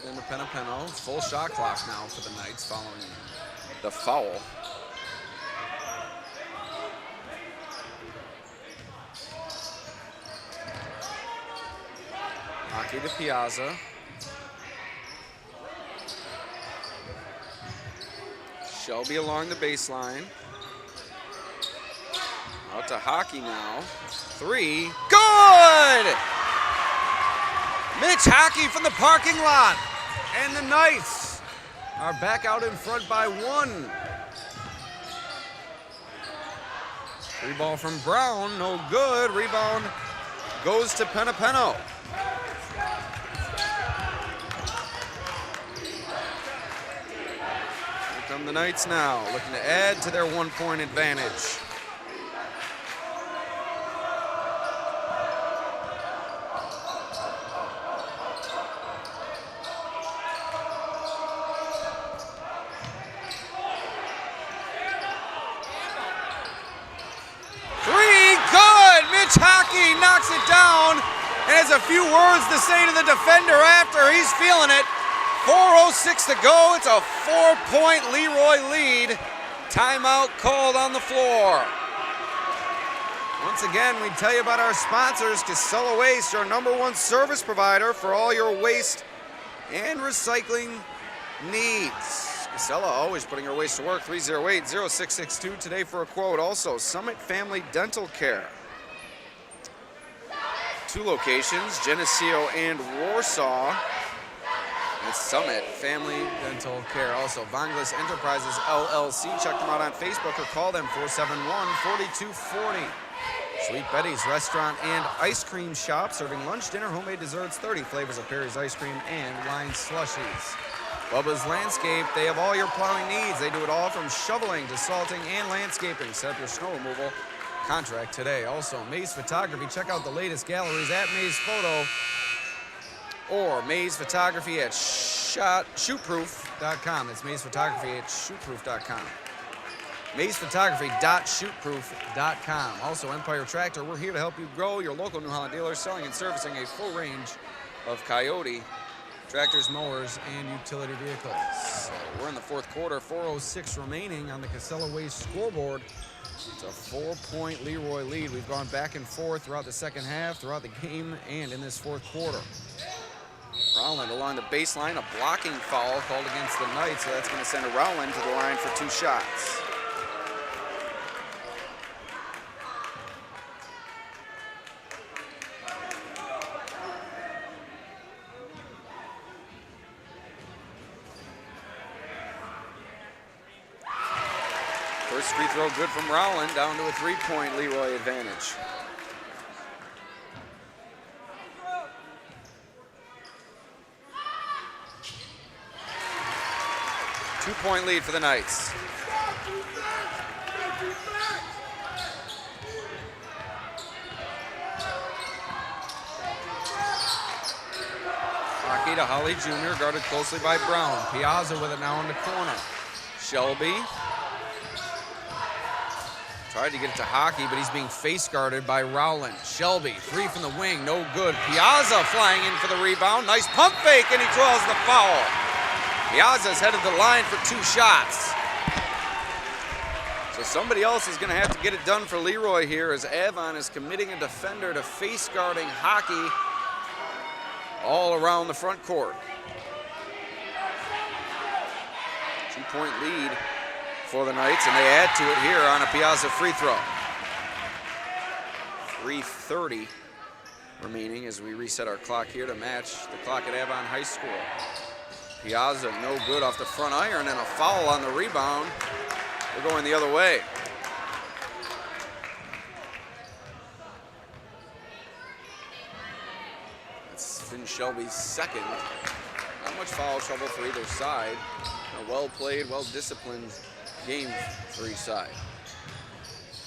Into Penapeno. Full shot clock now for the Knights following the foul. Hockey to Piazza. Shelby along the baseline. Out to Hockey now. 3. Good! Mitch Hockey from the parking lot. And the Knights are back out in front by 1. Free ball from Brown, no good. Rebound goes to Penapeno. Here come the Knights now, looking to add to their 1-point advantage. has a few words to say to the defender after. He's feeling it. 4:06 to go. It's a 4-point Leroy lead. Timeout called on the floor. Once again, we tell you about our sponsors. Casella Waste, our #1 service provider for all your waste and recycling needs. Casella, always putting your waste to work. 308-0662 today for a quote. Also, Summit Family Dental Care. 2 locations, Geneseo and Warsaw. It's Summit Family Dental Care. Also, Vanglis Enterprises LLC. Check them out on Facebook or call them 471-4240. Sweet Betty's Restaurant and Ice Cream Shop, serving lunch, dinner, homemade desserts, 30 flavors of Perry's ice cream and wine slushies. Bubba's Landscape, they have all your plowing needs. They do it all from shoveling to salting and landscaping. Set up your snow removal contract today. Also, Maze Photography. Check out the latest galleries at Maze Photo or Maze Photography at shootproof.com. That's Maze Photography at shootproof.com. MazePhotography.shootproof.com. Also, Empire Tractor. We're here to help you grow. Your local New Holland dealer, selling and servicing a full range of Coyote tractors, mowers, and utility vehicles. So we're in the 4th quarter. 4:06 remaining on the Casella Waste scoreboard. It's a 4-point Leroy lead. We've gone back and forth throughout the second half, throughout the game, and in this 4th quarter. Rowland along the baseline, a blocking foul called against the Knights, so that's going to send Rowland to the line for 2 shots. First free throw good from Rowland, down to a 3-point Leroy advantage. Two-point lead for the Knights. Hockey to Holly Jr., guarded closely by Brown. Piazza with it now in the corner. Shelby tried to get it to Hockey, but he's being face guarded by Rowland. Shelby, 3 from the wing, no good. Piazza flying in for the rebound. Nice pump fake, and he draws the foul. Piazza's headed to the line for 2 shots. So somebody else is going to have to get it done for Leroy here, as Avon is committing a defender to face guarding Hockey all around the front court. 2-point lead for the Knights, and they add to it here on a Piazza free throw. 3:30 remaining as we reset our clock here to match the clock at Avon High School. Piazza no good off the front iron, and a foul on the rebound. We're going the other way. That's Finn Shelby's second. Not much foul trouble for either side. A well-played, well-disciplined game for each side.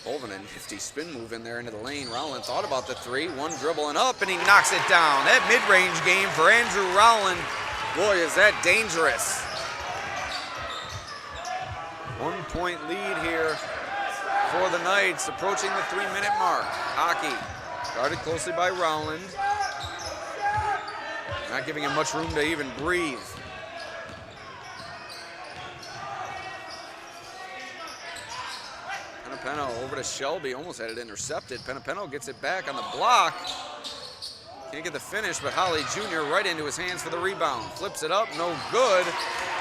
Bolvinen, nifty spin move in there into the lane. Rowland thought about the 3, one dribbling up, and he knocks it down. That mid-range game for Andrew Rowland, boy, is that dangerous. 1-point lead here for the Knights, approaching the 3-minute mark. Hockey, guarded closely by Rowland. Not giving him much room to even breathe. Penapeno over to Shelby, almost had it intercepted. Penapeno gets it back on the block. Can't get the finish, but Holly Jr. right into his hands for the rebound. Flips it up, no good.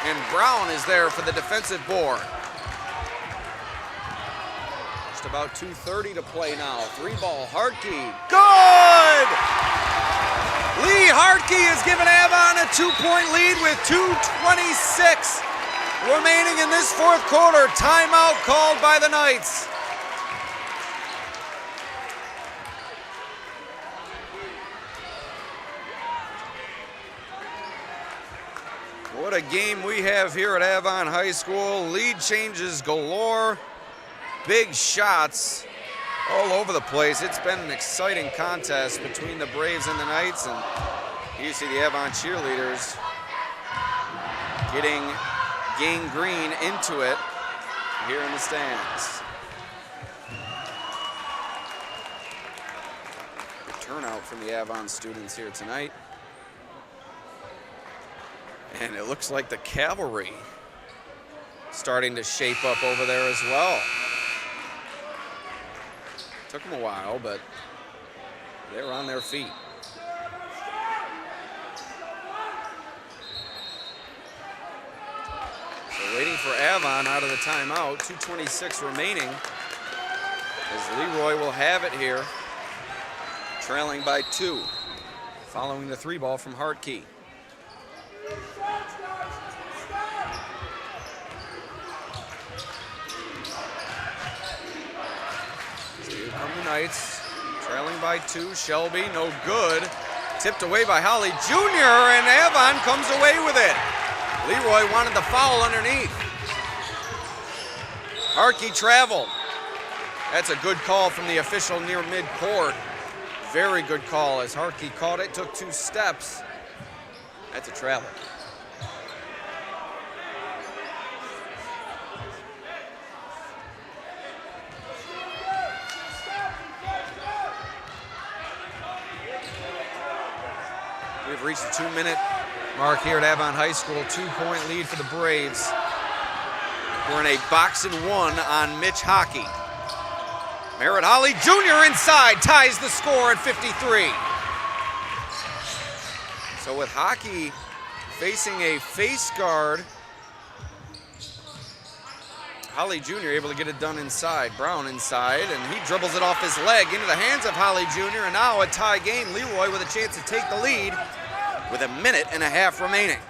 And Brown is there for the defensive board. Just about 2:30 to play now. 3-ball, Hartke, good! Lee Hartke has given Avon a 2-point lead with 2:26 remaining in this 4th quarter. Timeout called by the Knights. What a game we have here at Avon High School. Lead changes galore. Big shots all over the place. It's been an exciting contest between the Braves and the Knights, and you see the Avon cheerleaders getting Gang Green into it here in the stands. turnout from the Avon students here tonight. And it looks like the cavalry starting to shape up over there as well. Took them a while, but they're on their feet. So waiting for Avon out of the timeout, 2:26 remaining, as Leroy will have it here, trailing by 2, following the 3 ball from Hartkey. Here come the Knights, trailing by 2. Shelby, no good. Tipped away by Holly Jr., and Avon comes away with it. Leroy wanted the foul underneath. Hartkey traveled. That's a good call from the official near midcourt. Very good call as Hartkey caught it, took 2 steps. That's a travel. We've reached the 2-minute mark here at Avon High School. 2-point lead for the Braves. We're in a boxing 1 on Mitch Hockey. Merritt Holly Jr. inside ties the score at 53. So with Hockey facing a face guard, Holly Jr. able to get it done inside. Brown inside, and he dribbles it off his leg into the hands of Holly Jr. And now a tie game. Leroy with a chance to take the lead with 1.5 minutes remaining.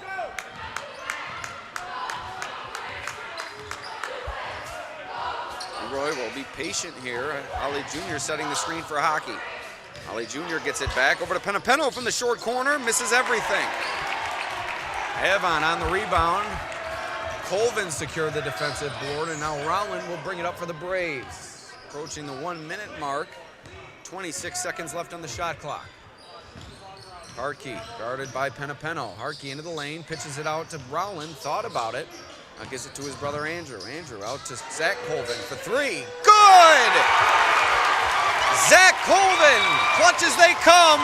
Leroy will be patient here. Holly Jr. setting the screen for Hockey. Holly Jr. gets it back over to Penapeno from the short corner, misses everything. Avon on the rebound. Colvin secured the defensive board, and now Rowland will bring it up for the Braves. Approaching the 1-minute mark, 26 seconds left on the shot clock. Hartkey guarded by Penapeno. Hartkey into the lane, pitches it out to Rowland, thought about it. Now gives it to his brother Andrew. Andrew out to Zach Colvin for 3. Good! Zach Colvin, clutch as they come.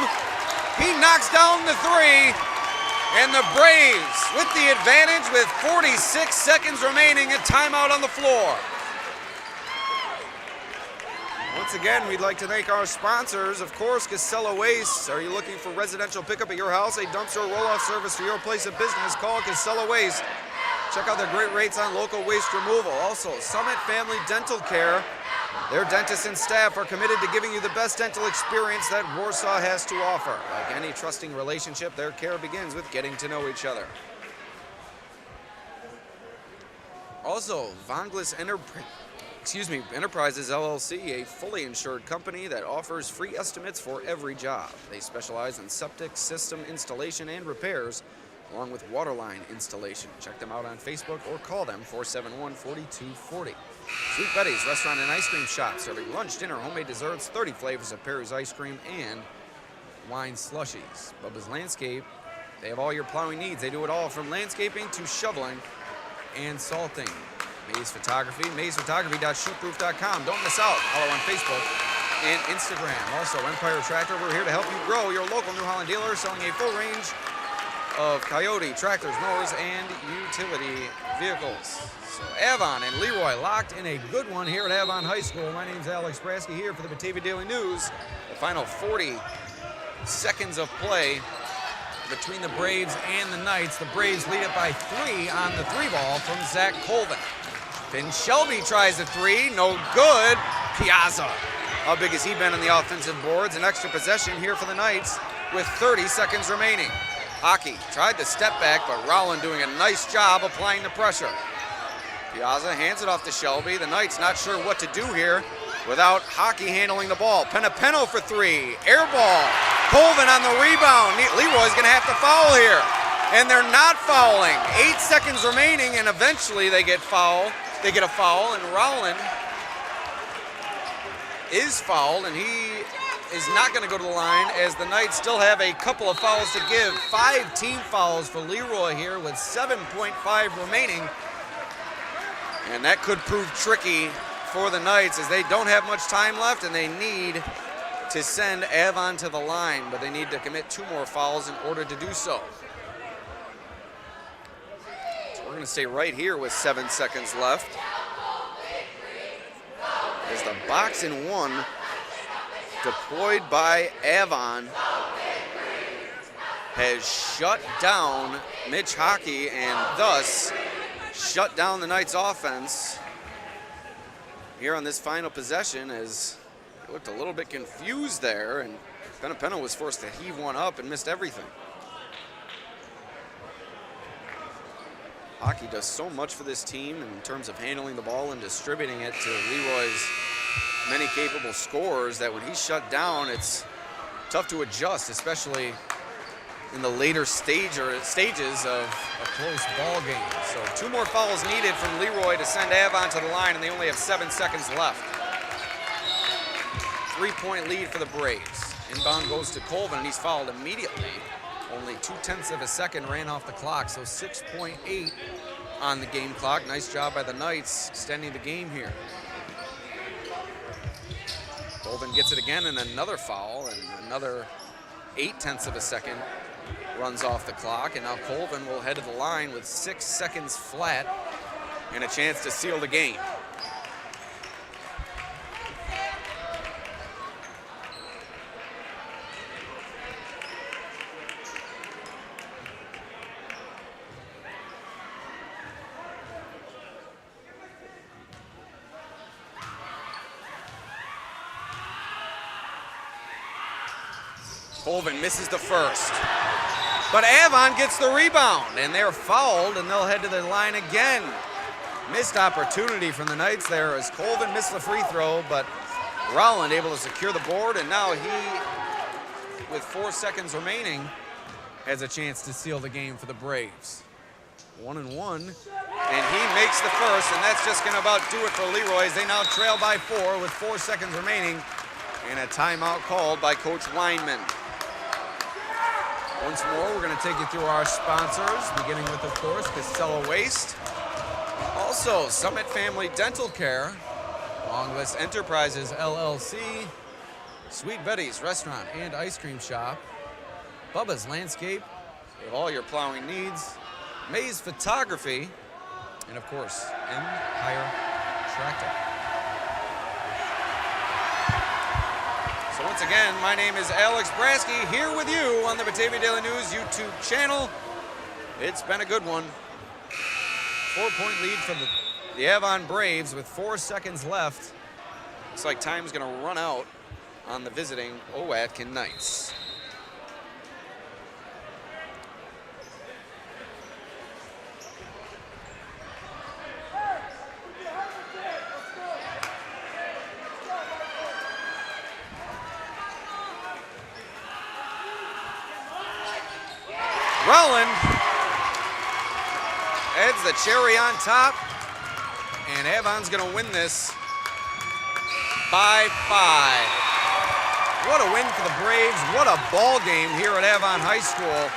He knocks down the 3. And the Braves with the advantage with 46 seconds remaining, a timeout on the floor. Once again, we'd like to thank our sponsors. Of course, Casella Waste. Are you looking for residential pickup at your house? A dumpster roll-off service for your place of business? Call Casella Waste. Check out their great rates on local waste removal. Also, Summit Family Dental Care. Their dentists and staff are committed to giving you the best dental experience that Warsaw has to offer. Like any trusting relationship, their care begins with getting to know each other. Also, Vonglis Enterprises LLC, a fully insured company that offers free estimates for every job. They specialize in septic system installation and repairs, along with waterline installation. Check them out on Facebook or call them 471-4240. Sweet Betty's Restaurant and Ice Cream Shop, serving lunch, dinner, homemade desserts, 30 flavors of Perry's ice cream, and wine slushies. Bubba's Landscape, they have all your plowing needs. They do it all from landscaping to shoveling and salting. Maze Photography, mazephotography.shootproof.com. Don't miss out. Follow on Facebook and Instagram. Also, Empire Tractor, we're here to help you grow. Your local New Holland dealer selling a full range of Coyote, tractors, mowers, and utility vehicles. So Avon and Leroy locked in a good one here at Avon High School. My name's Alex Brasky here for the Batavia Daily News. The final 40 seconds of play between the Braves and the Knights. The Braves lead it by 3 on the 3 ball from Zach Colvin. Finn Shelby tries a 3, no good. Piazza, how big has he been on the offensive boards? An extra possession here for the Knights with 30 seconds remaining. Hockey tried to step back, but Rowland doing a nice job applying the pressure. Piazza hands it off to Shelby. The Knights not sure what to do here without Hockey handling the ball. Penapeno for 3, air ball. Colvin on the rebound. Leroy's gonna have to foul here. And they're not fouling. 8 seconds remaining, and eventually they get fouled. They get a foul, and Rowland is fouled, and he is not going to go to the line as the Knights still have a couple of fouls to give. 5 team fouls for Leroy here with 7.5 remaining. And that could prove tricky for the Knights as they don't have much time left and they need to send Avon to the line, but they need to commit 2 more fouls in order to do so. So we're going to stay right here with 7 seconds left. As the box and 1 deployed by Avon has shut down Mitch Hockey and thus shut down the Knights offense here on this final possession, as it looked a little bit confused there, and Penna was forced to heave one up and missed everything. Hockey does so much for this team in terms of handling the ball and distributing it to Leroy's many capable scorers, that when he's shut down, it's tough to adjust, especially in the later stages of a close ball game. So 2 more fouls needed from Leroy to send Avon to the line, and they only have 7 seconds left. 3-point lead for the Braves. Inbound goes to Colvin, and he's fouled immediately. Only 0.2 of a second ran off the clock, so 6.8 on the game clock. Nice job by the Knights extending the game here. Colvin gets it again, and another foul, and another 0.8 of a second runs off the clock, and now Colvin will head to the line with 6 seconds flat and a chance to seal the game. Colvin misses the first, but Avon gets the rebound, and they're fouled, and they'll head to the line again. Missed opportunity from the Knights there as Colvin missed the free throw, but Rowland able to secure the board, and now he, with 4 seconds remaining, has a chance to seal the game for the Braves. 1-1, and he makes the first, and that's just gonna about do it for Leroy, as they now trail by 4 with 4 seconds remaining, and a timeout called by Coach Weinman. Once more, we're going to take you through our sponsors, beginning with, of course, Casella Waste. Also, Summit Family Dental Care, Longlist Enterprises, LLC, Sweet Betty's Restaurant and Ice Cream Shop, Bubba's Landscape, with all your plowing needs, Maze Photography, and, of course, Empire Tractor. So once again, my name is Alex Brasky, here with you on the Batavia Daily News YouTube channel. It's been a good one. 4-point lead for the Avon Braves with 4 seconds left. Looks like time's gonna run out on the visiting Owatkin Knights. Rowland adds the cherry on top, and Avon's gonna win this by 5. What a win for the Braves. What a ball game here at Avon High School.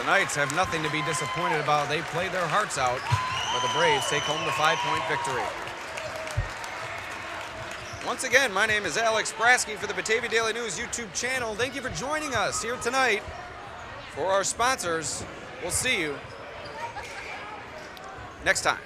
The Knights have nothing to be disappointed about. They played their hearts out, but the Braves take home the 5-point victory. Once again, my name is Alex Brasky for the Batavia Daily News YouTube channel. Thank you for joining us here tonight. For our sponsors, we'll see you next time.